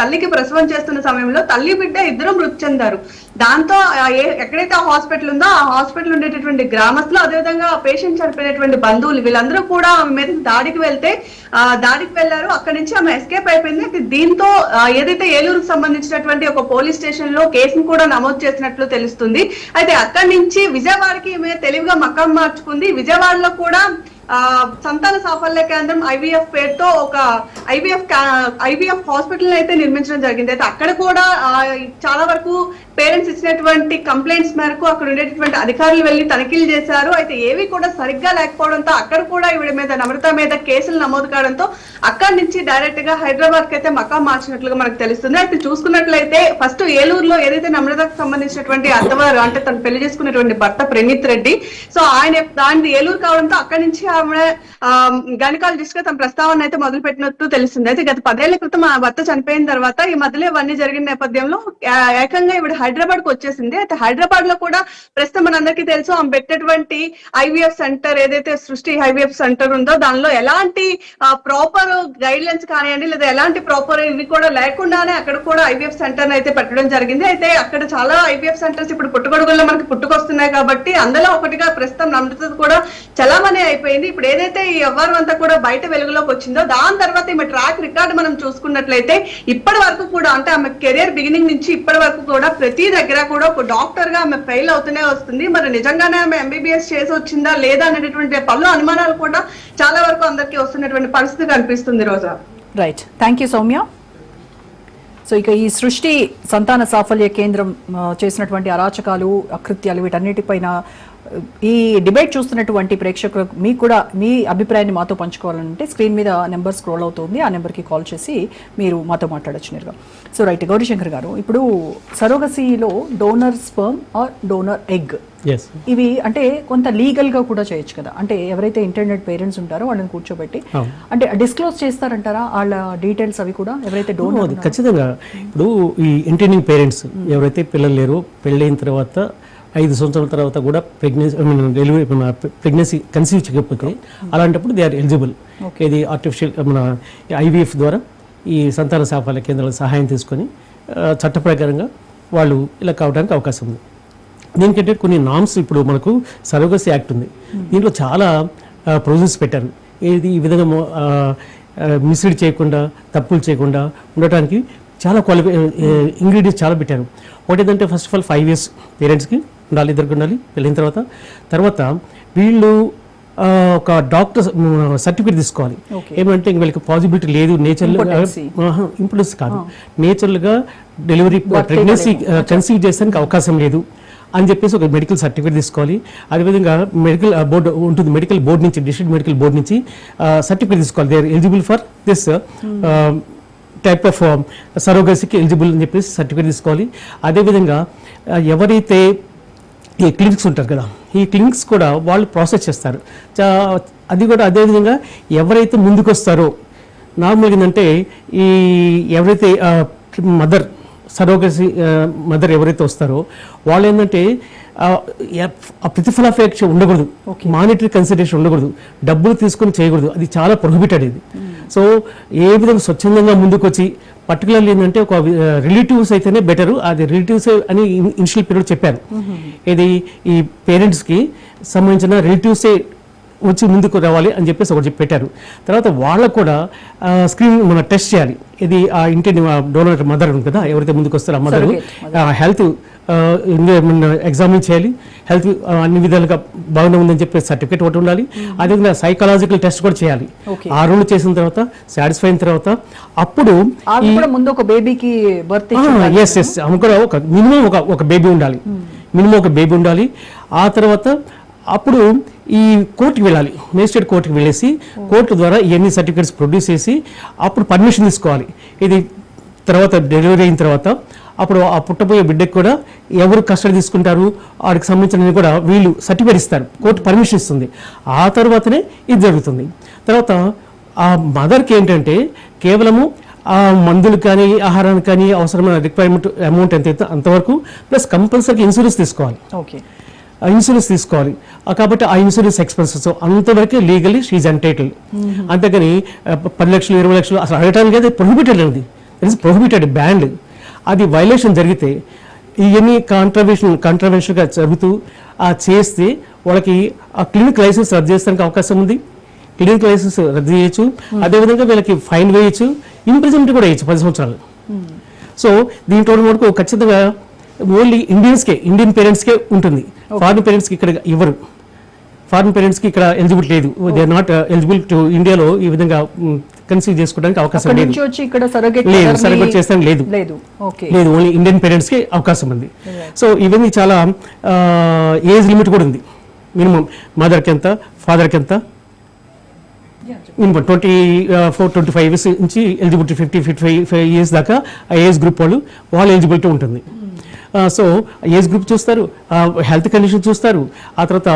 S5: తల్లికి ప్రసవం చేస్తున్న సమయంలో తల్లి బిడ్డ ఇద్దరు మృతి చెందారు. దాంతో ఎక్కడైతే ఆ హాస్పిటల్ ఉందో ఆ హాస్పిటల్ ఉండేటటువంటి గ్రామస్తులు, అదేవిధంగా పేషెంట్ చనిపోయినటువంటి బంధువులు, వీళ్ళందరూ కూడా ఆమె మీద దాడికి వెళ్లారు. అక్కడి నుంచి ఆమె ఎస్కేప్ అయిపోయింది. దీంతో ఏదైతే ఏలూరుకు సంబంధించినటువంటి ఒక పోలీస్ స్టేషన్ లో కేసును కూడా నమోదు చేసినట్లు తెలుస్తుంది. అయితే అక్కడి నుంచి విజయవాడకి ఈమె తెలివిగా మకాం మార్చుకుంది. విజయవాడలో కూడా సంతాన సాఫల్య కేంద్రం ఐవీఎఫ్ పేరుతో ఒక ఐవీఎఫ్ హాస్పిటల్ అయితే నిర్మించడం జరిగింది. అయితే అక్కడ కూడా చాలా వరకు పేరెంట్స్ ఇచ్చినటువంటి కంప్లైంట్స్ మేరకు అక్కడ ఉండేటటువంటి అధికారులు వెళ్లి తనిఖీలు చేశారు. అయితే ఏవి కూడా సరిగ్గా లేకపోవడంతో అక్కడ కూడా ఈవిడ మీద, నమ్రత మీద కేసులు నమోదు కావడంతో అక్కడి నుంచి డైరెక్ట్ గా హైదరాబాద్ కి అయితే మకాం మార్చినట్లుగా మనకు తెలుస్తుంది. అయితే చూసుకున్నట్లయితే ఫస్ట్ ఏలూరులో ఏదైతే నమ్రతకు సంబంధించినటువంటి అత్తవారు, అంటే తను పెళ్లి చేసుకున్నటువంటి భర్త ప్రణీత్ రెడ్డి, సో ఆయన దాని ఏలూరు కావడంతో అక్కడి నుంచి ఆమె గైనకాలజిస్ట్ గా తన ప్రస్తావన అయితే మొదలు పెట్టినట్టు తెలిసింది. అయితే గత 10 ఏళ్ల క్రితం ఆ భర్త చనిపోయిన తర్వాత ఈ మధ్యలో ఇవన్నీ జరిగిన నేపథ్యంలో ఏకంగా ఇవిడ హైదరాబాద్ కు వచ్చేసింది. అయితే హైదరాబాద్ లో కూడా ప్రస్తుతం మనందరికీ తెలుసు ఆమె పెట్టినటువంటి ఐవీఎఫ్ సెంటర్ ఏదైతే సృష్టి ఐవీఎఫ్ సెంటర్ ఉందో దానిలో ఎలాంటి ప్రాపర్ గైడ్ లైన్స్ కానివ్వండి లేదా ఎలాంటి ప్రాపర్ ఇవి కూడా లేకుండానే అక్కడ కూడా ఐవీఎఫ్ సెంటర్ అయితే పెట్టడం జరిగింది. అయితే అక్కడ చాలా ఐవీఎఫ్ సెంటర్స్ ఇప్పుడు పుట్టుగొడుగుల్లో మనకి పుట్టుకొస్తున్నాయి కాబట్టి అందులో ఒకటిగా ప్రస్తుతం నమ్రత కూడా చలామణి అయిపోయింది. ఇప్పుడు ఏదైతే ఈ వ్యవహారం అంతా కూడా బయట వెలుగులోకి వచ్చిందో దాని తర్వాత ఈమె ట్రాక్ రికార్డ్ మనం చూసుకున్నట్లయితే ఇప్పటి వరకు కూడా అంటే ఆమె కెరీర్ బిగినింగ్ నుంచి ఇప్పటి వరకు కూడా ప్రతి దగ్గర కూడా ఒక డాక్టర్ గా ఆమె ఫెయిల్ అవుతూనే వస్తుంది. మరి నిజంగానే ఆమె ఎంబీబీఎస్ చేసి వచ్చిందా లేదా అనేటటువంటి పలు అనుమానాలు కూడా చాలా వరకు అందరికీ వస్తున్నటువంటి పరిస్థితి కనిపిస్తుంది. Roja
S1: right, thank you Soumya. So ఇక ఈ సృష్టి సంతాన సాఫల్య కేంద్రం చేసినటువంటి అరాచకాలు అకృత్యాలు వీటన్నిటిపైన ఈ డిబేట్ చూస్తున్నటువంటి ప్రేక్షకులకు మీకు కూడా మీ అభిప్రాయాన్ని మాతో పంచుకోవాలంటే స్క్రీన్ మీద నెంబర్ స్క్రోల్ అవుతుంది, ఆ నెంబర్కి కాల్ చేసి మీరు మాతో మాట్లాడొచ్చు నేరుగా. సో రైట్, గౌరీశంకర్ గారు, ఇప్పుడు సరోగసీలో donor sperm or donor egg ఇవి అంటే కొంత లీగల్గా కూడా చేయొచ్చు కదా, అంటే ఎవరైతే ఇంటర్నెట్ పేరెంట్స్ ఉంటారో వాళ్ళని కూర్చోబెట్టి అంటే డిస్క్లోజ్ చేస్తారంటారా వాళ్ళ డీటెయిల్స్ అవి కూడా ఎవరైతే డోనర్?
S4: ఖచ్చితంగా. ఇప్పుడు ఈ ఇంటర్నింగ్ పేరెంట్స్ ఎవరైతే పిల్లలు లేరో పెళ్ళైన తర్వాత 5 సంవత్సరాల తర్వాత కూడా ప్రెగ్నెన్సీ కన్సీవ్ చేయకపోతే అలాంటప్పుడు దే ఆర్ ఎలిజిబుల్. ఇది ఆర్టిఫిషియల్ మన ఐవీఎఫ్ ద్వారా ఈ సంతాన సాఫల్య కేంద్రాల సహాయం తీసుకొని చట్ట ప్రకారంగా వాళ్ళు ఇలా కావడానికి అవకాశం ఉంది. దీనికంటే కొన్ని నామ్స్ ఇప్పుడు మనకు సరోగసీ యాక్ట్ ఉంది, దీంట్లో చాలా ప్రొవిజన్స్ పెట్టారు. ఏది ఈ విధంగా మిస్లీడ్ చేయకుండా తప్పులు చేయకుండా ఉండటానికి చాలా ఇంగ్రీడియంట్స్ చాలా పెట్టారు. ఒకటి ఏంటంటే ఫస్ట్ ఆఫ్ ఆల్ 5 years పేరెంట్స్కి ఉండాలి, ఇద్దరికి ఉండాలి పెళ్ళిన తర్వాత వీళ్ళు ఒక డాక్టర్ సర్టిఫికేట్ తీసుకోవాలి. ఏమంటే వీళ్ళకి పాసిబిలిటీ లేదు, నేచురల్గా ఇంపార్టెన్స్ కాదు, నేచురల్గా డెలివరీ ప్రెగ్నెన్సీ కన్సీవ్ చేసేందుకు అవకాశం లేదు అని చెప్పేసి ఒక మెడికల్ సర్టిఫికేట్ తీసుకోవాలి. అదేవిధంగా మెడికల్ బోర్డు ఉంటుంది, మెడికల్ బోర్డు నుంచి డిస్ట్రిక్ట్ మెడికల్ బోర్డు నుంచి సర్టిఫికేట్ తీసుకోవాలి. They are eligible for this type of సరోగసీకి ఎలిజిబుల్ అని చెప్పేసి సర్టిఫికేట్ తీసుకోవాలి. అదేవిధంగా ఎవరైతే ఈ క్లినిక్స్ ఉంటారు కదా, ఈ క్లినిక్స్ కూడా వాళ్ళు ప్రాసెస్ చేస్తారు. అది కూడా అదేవిధంగా ఎవరైతే ముందుకు వస్తారో నార్మల్గా ఏంటంటే ఈ ఎవరైతే మదర్ సరోగసీ మదర్ ఎవరైతే వస్తారో వాళ్ళు ఏంటంటే ప్రతిఫలాపేక్ష ఉండకూడదు, మానిటరీ కన్సిడరేషన్ ఉండకూడదు, డబ్బులు తీసుకొని చేయకూడదు, అది చాలా ప్రొహిబిటెడ్ ఇది. సో ఏ విధంగా స్వచ్ఛందంగా ముందుకు వచ్చి పర్టికులర్లీ ఏంటంటే ఒక రిలేటివ్స్ అయితేనే బెటరు, అది రిలేటివ్స్ అని ఇనిషియల్ పీరియడ్ చెప్పారు. ఇది ఈ పేరెంట్స్కి సంబంధించిన రిలేటివ్సే వచ్చి ముందుకు రావాలి అని చెప్పేసి ఒకటి పెట్టారు. తర్వాత వాళ్ళకు కూడా స్క్రీన్ మనం టెస్ట్ చేయాలి. ఇది ఆ ఇంటి డోనర్ మదర్ ఉంది కదా, ఎవరైతే ముందుకు వస్తారో ఆ మదర్ హెల్త్ ఎగ్జామిన్ చేయాలి, హెల్త్ అన్ని విధాలుగా బాగానే ఉందని చెప్పి సర్టిఫికేట్ ఒకటి ఉండాలి. అదేవిధంగా సైకలాజికల్ టెస్ట్ కూడా చేయాలి. 6 రోజులు చేసిన తర్వాత సాటిస్ఫై అయిన తర్వాత అప్పుడు
S1: ముందు ఒక బేబీకి బర్త్
S4: ఒక మినిమం ఒక బేబీ ఉండాలి, మినిమం ఒక బేబీ ఉండాలి. ఆ తర్వాత అప్పుడు ఈ కోర్టుకి వెళ్ళాలి, మేజిస్ట్రేట్ కోర్టుకి వెళ్ళేసి కోర్టు ద్వారా ఇవన్నీ సర్టిఫికేట్స్ ప్రొడ్యూస్ చేసి అప్పుడు పర్మిషన్ తీసుకోవాలి. ఇది తర్వాత డెలివరీ అయిన తర్వాత అప్పుడు ఆ పుట్టబోయే బిడ్డకి కూడా ఎవరు కస్టడీ తీసుకుంటారు వాడికి సంబంధించిన కూడా వీళ్ళు సర్టిఫికేట్ ఇస్తారు, కోర్టు పర్మిషన్ ఇస్తుంది. ఆ తర్వాతనే ఇది జరుగుతుంది. తర్వాత ఆ మదర్కి ఏంటంటే కేవలము ఆ మందులు కానీ ఆహారానికి కానీ అవసరమైన రిక్వైర్మెంట్ అమౌంట్ ఎంత అంతవరకు ప్లస్ కంపల్సరీ ఇన్సూరెన్స్ తీసుకోవాలి. ఇన్సూరెన్స్ తీసుకోవాలి కాబట్టి ఆ ఇన్సూరెన్స్ ఎక్స్పెన్సెస్ అంతవరకు లీగల్లీ షీజ్ ఎంటైటిల్డ్. అంతేగాని 10 లక్షలు 20 లక్షలు అసలు అడగటానికి అది ప్రొహిబిటెడ్, అది ఇట్ ఇస్ ప్రొహిబిటెడ్ బ్యాండ్. అది వైలేషన్ జరిగితే ఇవన్నీ కాంట్రవర్షియల్గా జరుగుతూ చేస్తే వాళ్ళకి ఆ క్లినిక్ లైసెన్స్ రద్దు చేసడానికి అవకాశం ఉంది. క్లినిక్ లైసెన్స్ రద్దు చేయొచ్చు, అదేవిధంగా వీళ్ళకి ఫైన్ వేయచ్చు, ఇంప్రిజన్మెంట్ కూడా వేయచ్చు 10 సంవత్సరాలు. సో దీంట్లో వరకు ఖచ్చితంగా ఓన్లీ ఇండియన్ పేరెంట్స్కే ఉంటుంది, ఫారిన్ పేరెంట్స్కి ఇక్కడ ఇవ్వరు. ఫారిన్ పేరెంట్స్కి ఇక్కడ ఎలిజిబుల్ లేదు, they are not eligible to ఇండియాలో ఈ విధంగా కన్సీవ్ చేసుకోవడానికి అవకాశం లేదు, సరగొట్ చేస్తానికి లేదు, ఓన్లీ ఇండియన్ పేరెంట్స్కి అవకాశం ఉంది. సో ఇవన్నీ చాలా ఏజ్ లిమిట్ కూడా ఉంది, మినిమం మదర్కి ఎంత ఫాదర్కి ఎంత మినిమం 24-25 years నుంచి ఎలిజిబిలిటీ 50-55 years దాకా ఆ ఏజ్ గ్రూప్ వాళ్ళ ఎలిజిబిలిటీ ఉంటుంది. సో ఏజ్ గ్రూప్ చూస్తారు, హెల్త్ కండిషన్ చూస్తారు, ఆ తర్వాత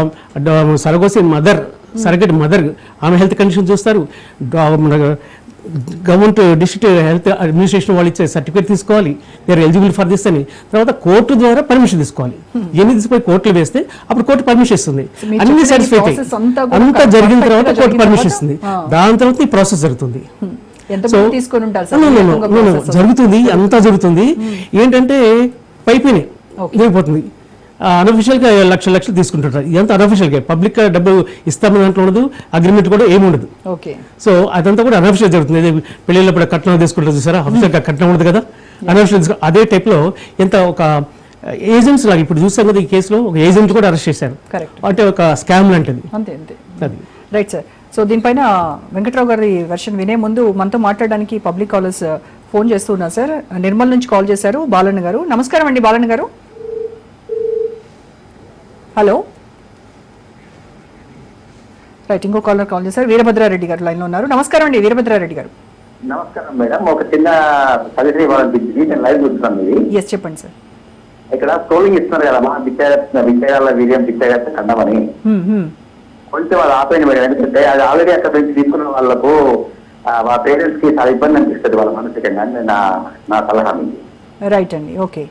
S4: సరగోసి మదర్ సర్గట్ మదర్, ఆమె హెల్త్ కండిషన్ చూస్తారు. గవర్నమెంట్ డిస్ట్రిక్ట్ హెల్త్ అడ్మినిస్ట్రేషన్ వాళ్ళు ఇచ్చే సర్టిఫికేట్ తీసుకోవాలి, they are eligible for this అని. తర్వాత కోర్టు ద్వారా పర్మిషన్ తీసుకోవాలి. ఇవన్నీ తీసుకుపోయి కోర్టులో వేస్తే అప్పుడు కోర్టు పర్మిషన్ ఇస్తుంది. అన్ని సాటిస్ఫై అంతా జరిగిన తర్వాత కోర్టు పర్మిషన్ ఇస్తుంది. దాని తర్వాత ఈ ప్రాసెస్ జరుగుతుంది. జరుగుతుంది, అంతా జరుగుతుంది. ఏంటంటే పైపోయినాయి జరిగిపోతుంది. అనఫిషియల్ గా లక్షలు తీసుకుంటుంటారు. ఇదంతా అనఫిషియల్ గా, పబ్లిక్ గా డబ్బు ఇస్తామని దాంట్లో ఉండదు, అగ్రిమెంట్ కూడా ఏమి ఉండదు. సో అదంతా కూడా అనఫిషియల్ జరుగుతుంది. పెళ్ళిళ్ళప్పుడు కట్నం తీసుకుంటారు చూసారా, అఫిషియల్ గా కట్నం ఉండదు కదా, అనఫిషియల్. అదే టైప్ లో ఎంత ఒక ఏజెంట్స్ లాగా ఇప్పుడు చూసాం కదా, ఈ కేసులో ఒక ఏజెంట్ కూడా అరెస్ట్ చేశారు. అంటే ఒక స్కామ్ లాంటిది.
S1: అది రైట్ సార్. సో దీనిపైన వెంకట్రావు గారి వెర్షన్ వినే ముందు మనతో మాట్లాడడానికి పబ్లిక్ కాలర్స్ ఫోన్ చేస్తున్నారు సార్. నిర్మల్ నుంచి కాల్ చేశారు బాలన్న గారు. నమస్కారం అండి బాలన్న గారు. హలో. రైట్, ఇంకో కాలర్ కాల్ చేశారు. వీరభద్రారెడ్డి గారు లైన్లో ఉన్నారు. నమస్కారం అండి వీరభద్రారెడ్డి గారు.
S6: నమస్కారం మేడం. ఒక చిన్న సజెషన్ ఇవ్వాలనిపించింది, నేను లైవ్ చూస్తున్నాను.
S1: ఎస్ చెప్పండి సార్.
S6: ఇక్కడ స్క్రోలింగ్ ఇస్తున్నారు కదా మా బిచ్చగాళ్ళ వీర్యం బిచ్చగాళ్ళ కన్నమని, కొంచెం అది ఆపేయండి మేడం. ఎందుకంటే అది ఆల్రెడీ అక్కడ నుంచి తీసుకున్న వాళ్ళకు మా పేరెంట్స్ కి చాలా ఇబ్బంది అనిపిస్తుంది వాళ్ళ మానసికంగా. నా సలహా మీకు.
S1: రైట్ అండి, okay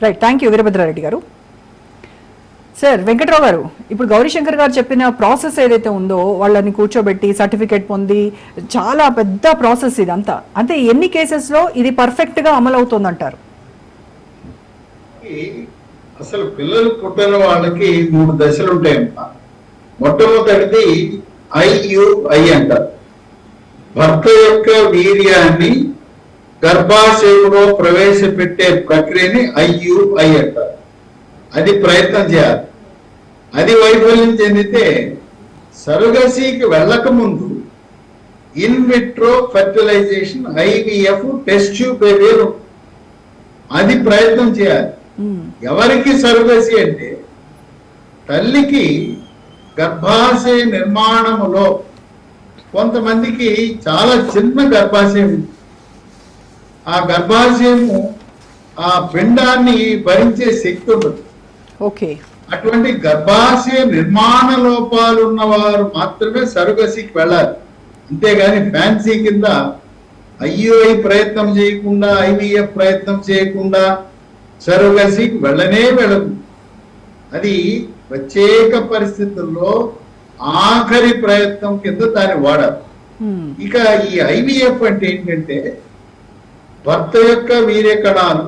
S1: right, thank you Veerabhadrareddy గారు. సార్ వెంకట్రావు గారు, ఇప్పుడు గౌరీశంకర్ గారు చెప్పిన ప్రాసెస్ ఏదైతే ఉందో, వాళ్ళని కూర్చోబెట్టి సర్టిఫికేట్ పొంది చాలా పెద్ద ప్రాసెస్ ఇదంతా. అంటే ఎన్ని కేసెస్లో ఇది పర్ఫెక్ట్గా అమలు అవుతుందంటారు?
S3: అసలు పిల్లలు పుట్టిన వాళ్ళకి 3 దశలు ఉంటాయమ్మా. మొట్టమొదటిది IUI అంటారు. భర్త యొక్క వీర్యాన్ని గర్భాశయంలో ప్రవేశపెట్టే ప్రక్రియని IUI అంటారు. అది ప్రయత్నం చేయాలి. అది వైఫల్యం చెందితే సరుగసీకి వెళ్ళక ముందు in vitro fertilisation IVF test tube baby అది ప్రయత్నం చేయాలి. ఎవరికి సరుగసి అంటే తల్లికి గర్భాశయ నిర్మాణములో కొంతమందికి చాలా చిన్న గర్భాశయం, ఆ గర్భాశయము ఆ పిండాన్ని భరించే శక్తి ఉండదు.
S1: ఓకే,
S3: అటువంటి గర్భాశయ నిర్మాణ లోపాలు ఉన్న వారు మాత్రమే సరుగసికి వెళ్ళాలి. అంతేగాని ఫ్యాన్సీ కింద IUI ప్రయత్నం చేయకుండా, IVF ప్రయత్నం చేయకుండా సరుగసికి వెళ్ళదు. అది ప్రత్యేక పరిస్థితుల్లో ఆఖరి ప్రయత్నం కింద దాన్ని వాడాలి. ఇక ఈ IVF అంటే ఏంటంటే భర్త యొక్క వీర్య కణాలు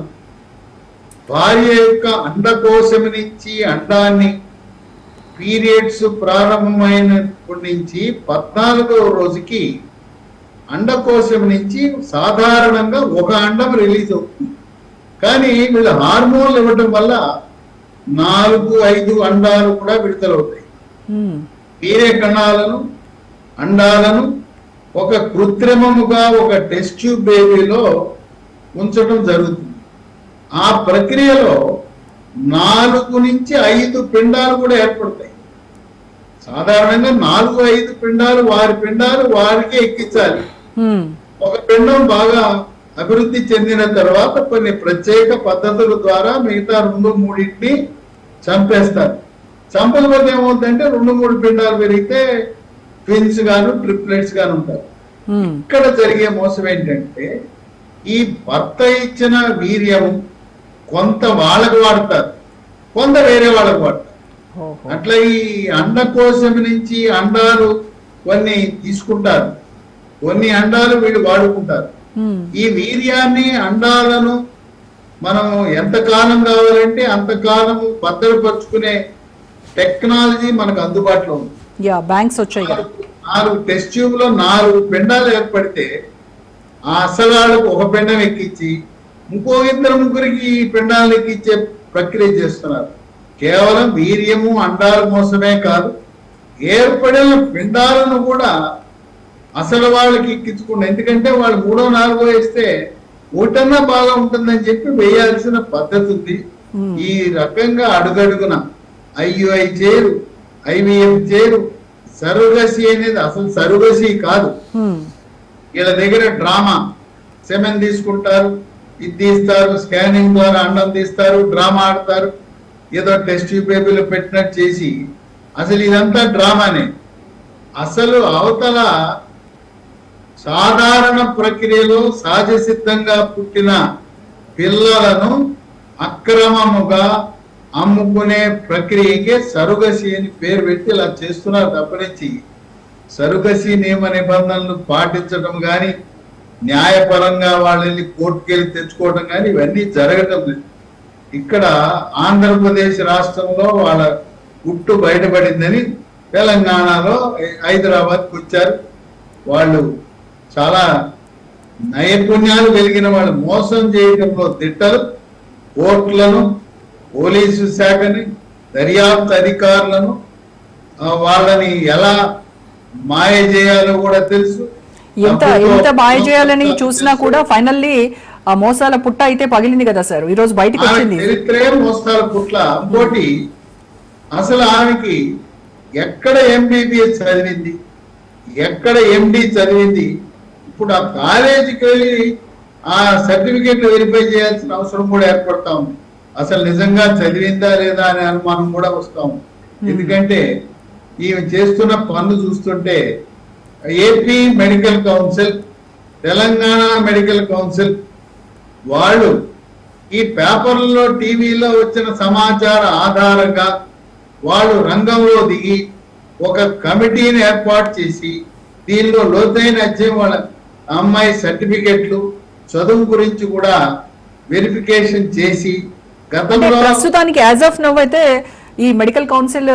S3: భార్య యొక్క అండకోశం నుంచి అండాన్ని పీరియడ్స్ ప్రారంభమైనప్పటి నుంచి 14వ రోజుకి అండకోశం నుంచి సాధారణంగా ఒక అండం రిలీజ్ అవుతుంది. కానీ వీళ్ళు హార్మోన్లు ఇవ్వటం వల్ల 4-5 అండాలు కూడా విడుదలవుతాయి. వీర్య కణాలను అండాలను ఒక కృత్రిమముగా ఒక టెస్ట్ ట్యూబ్ బేబీలో ఉంచడం జరుగుతుంది. ఆ ప్రక్రియలో 4 నుంచి 5 పిండాలు కూడా ఏర్పడతాయి. సాధారణంగా 4-5 పిండాలు వారికి ఎక్కించాలి. ఒక పిండం బాగా అభివృద్ధి చెందిన తర్వాత కొన్ని ప్రత్యేక పద్ధతుల ద్వారా మిగతా 2-3 చంపేస్తారు. చంపకపోతే ఏమవుతుందంటే 2-3 పిండాలు పెరిగితే ట్విన్స్ గాను ట్రిప్లెట్స్ గాను ఉంటారు. ఇక్కడ జరిగే మోసం ఏంటంటే ఈ భర్త ఇచ్చిన వీర్యము కొంత వాళ్ళకు వాడతారు, కొంత వేరే వాళ్ళకు వాడతారు. అట్లా ఈ అండకోశం నుంచి అండాలు కొన్ని తీసుకుంటారు, కొన్ని అండాలు వీళ్ళు వాడుకుంటారు. ఈ వీర్యాన్ని అండాలను మనం ఎంతకాలం కావాలంటే అంతకాలం భద్రపరుచుకునే టెక్నాలజీ మనకు అందుబాటులో ఉంది.
S1: బ్యాంక్స్ వచ్చాయి.
S3: 4 టెస్ట్ ట్యూబ్ లో 4 పిండాలు ఏర్పడితే ఆ అసలాలకు ఒక పిండం ఎక్కించి ఇంకో 2-3 ఈ పిండాలను ఎక్కించే ప్రక్రియ చేస్తున్నారు. కేవలం వీర్యము అండాల మోసమే కాదు, ఏర్పడిన పిండాలను కూడా అసలు వాళ్ళకి ఎక్కించుకుంటారు. ఎందుకంటే వాళ్ళు 3-4 వేస్తే ఒకటన్నా బాగా ఉంటుందని చెప్పి వేయాల్సిన పద్ధతి ఉంది. ఈ రకంగా అడుగడుగున IUI చేయరు, IVF చేయరు. సరుగసి అనేది అసలు సరుగసి కాదు. వీళ్ళ దగ్గర డ్రామా, సెమెన్ తీసుకుంటారు, ఇది తీస్తారు, స్కానింగ్ ద్వారా అండం తీస్తారు, డ్రామా ఆడతారు, ఏదో టెస్ట్ ట్యూబ్ బేబీలో పెట్టినట్టు చేసి అసలు ఇదంతా డ్రామానే. అసలు అవతల సాధారణ ప్రక్రియలో సహజ సిద్ధంగా పుట్టిన పిల్లలను అక్రమముగా అమ్ముకునే ప్రక్రియకే సరుగసి అని పేరు పెట్టి ఇలా చేస్తున్నారు తప్పనించి సరుగసి నియమ నిబంధనలు పాటించడం కానీ, న్యాయపరంగా వాళ్ళని కోర్టుకెళ్ళి తెచ్చుకోవడం కానీ ఇవన్నీ జరగటం లేదు. ఇక్కడ ఆంధ్రప్రదేశ్ రాష్ట్రంలో వాళ్ళ గుట్టు బయటపడిందని తెలంగాణలో హైదరాబాద్కి వచ్చారు. వాళ్ళు చాలా నైపుణ్యాలు కలిగిన వాళ్ళు, మోసం చేయడంలో దిట్టలు. కోర్టులను, పోలీసు శాఖని, దర్యాప్తు అధికారులను వాళ్ళని ఎలా మాయ చేయాలో కూడా తెలుసు.
S1: ఎంత మాయ చేయాలని చూసినా కూడా ఫైనల్లీ ఆ మోసాల పుట్ట అయితే పగిలింది కదా సార్, ఈ రోజు బయటకు వచ్చింది.
S3: చరిత్రే మోసాల పుట్ల. ఇంకోటి, అసలు ఆమెకి ఎక్కడ ఎంబీబీఎస్ చదివింది, ఎక్కడ ఎండి చదివింది? ఇప్పుడు ఆ కాలేజీకి వెళ్ళి ఆ సర్టిఫికేట్ వెరిఫై చేయాల్సిన అవసరం కూడా ఏర్పడతా ఉంది. అసలు నిజంగా చదివిందా లేదా అనే అనుమానం కూడా వస్తా ఉంది. ఎందుకంటే ఈమె చేస్తున్న పనులు చూస్తుంటే AP medical council, Telangana medical council వాళ్ళు ఈ పేపర్లలో, టీవీలో వచ్చిన సమాచార ఆధారంగా వాళ్ళు రంగంలో దిగి ఒక కమిటీని ఏర్పాటు చేసి దీనిలో లోతైన అధ్యయనం, వాళ్ళ అమ్మాయి సర్టిఫికెట్లు, చదువు గురించి కూడా వెరిఫికేషన్ చేసి గతంలో
S1: ప్రస్తుతానికి యాజ్ ఆఫ్ నౌ అయితే ఈ మెడికల్ కౌన్సిల్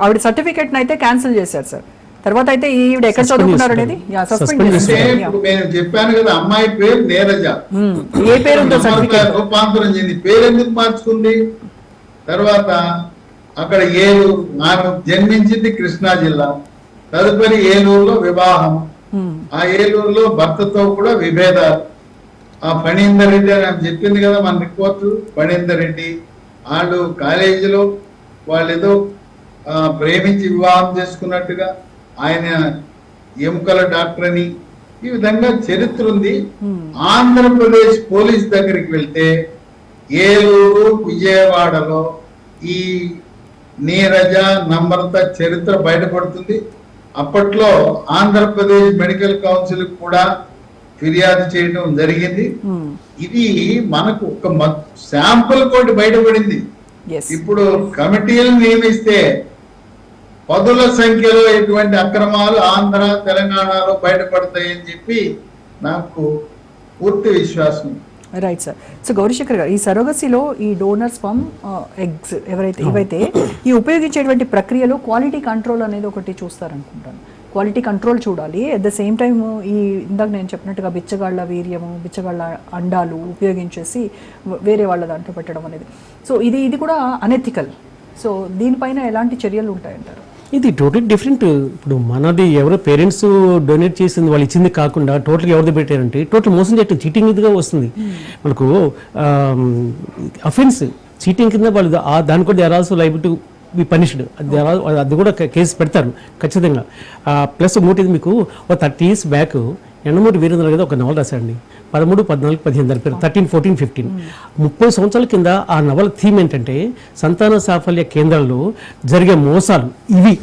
S1: ఆవిడ సర్టిఫికేట్ అయితే క్యాన్సిల్ చేశారు సార్. తర్వాత అయితే ఈవిడ ఎక్కడ చదువుకున్నారు అనేది సస్పెండ్ చేశారు.
S3: ఇప్పుడు నేను చెప్పాను కదా, అమ్మాయి పేరు నీరజ.
S1: ఏ పేరు ఉందో సర్టిఫికేట్
S3: రూపాంతరం చెంది పేరు ఎందుకు మార్చుకుంది? తర్వాత అక్కడ ఏలూరు, నాకు జన్మించింది కృష్ణా జిల్లా, తదుపరి ఏలూరులో వివాహం, ఆ ఏలూరులో భర్తతో కూడా విభేదాలు. ఆ ఫణీందర్ రెడ్డి అని ఆమె చెప్పింది కదా మన రిపోర్ట్, ఫణీందర్ రెడ్డి వాళ్ళు కాలేజీలో వాళ్ళు ఏదో ప్రేమించి వివాహం చేసుకున్నట్టుగా, ఆయన ఎముకల డాక్టర్ అని, ఈ విధంగా చరిత్ర ఉంది. ఆంధ్రప్రదేశ్ పోలీస్ దగ్గరికి వెళ్తే ఏలూరు, విజయవాడలో ఈ నీరజ, నమ్రత చరిత్ర బయటపడుతుంది. అప్పట్లో ఆంధ్రప్రదేశ్ మెడికల్ కౌన్సిల్ కూడా ఫిర్యాదు చేయడం జరిగింది. ఇది మనకు ఒక శాంపుల్ కోటి బయటపడింది. ఇప్పుడు కమిటీలు నియమిస్తే పదుల సంఖ్యలో ఇటువంటి అక్రమాలు ఆంధ్ర, తెలంగాణలో బయటపడతాయని చెప్పి నాకు పూర్తి విశ్వాసం.
S1: Right sir. సో గౌరీశంకర్ గారు, ఈ సరోగసీలో ఈ డోనర్ స్పర్మ్ ఎగ్స్ ఇవైతే ఈ ఉపయోగించేటువంటి ప్రక్రియలో క్వాలిటీ కంట్రోల్ అనేది ఒకటి చూస్తారనుకుంటాను. క్వాలిటీ కంట్రోల్ చూడాలి. అట్ ద సేమ్ టైమ్ ఈ ఇందాక నేను చెప్పినట్టుగా బిచ్చగాళ్ళ వీర్యము, బిచ్చగాళ్ళ అండాలు ఉపయోగించేసి వేరే వాళ్ళ దాంట్లో పెట్టడం అనేది, సో ఇది కూడా అనెథికల్. సో దీనిపైన ఎలాంటి చర్యలు ఉంటాయంటారు?
S4: ఇది టోటల్ డిఫరెంట్. ఇప్పుడు మనది ఎవరో పేరెంట్స్ డొనేట్ చేసింది, వాళ్ళు ఇచ్చింది కాకుండా టోటల్ ఎవరిది పెట్టారంటే టోటల్ మోసం చేయటం, చీటింగ్ ఇదిగా వస్తుంది మనకు. అఫెన్స్ చీటింగ్ కింద వాళ్ళు దాని కూడా they are also liable to be punished. అది కూడా కేసు పెడతారు ఖచ్చితంగా. ప్లస్ ఇంకోటి, మీకు ఒక 30 years బ్యాక్ ఎండమూరి వీరేంద్ర గారు ఒక నవల రాశారండి, 13, 14, 15 దాని పేరు 13, 14, 15. 30 సంవత్సరాల కింద ఆ నవల థీమ్ ఏంటంటే సంతాన సాఫల్య కేంద్రాల్లో జరిగే మోసాలు ఇవి.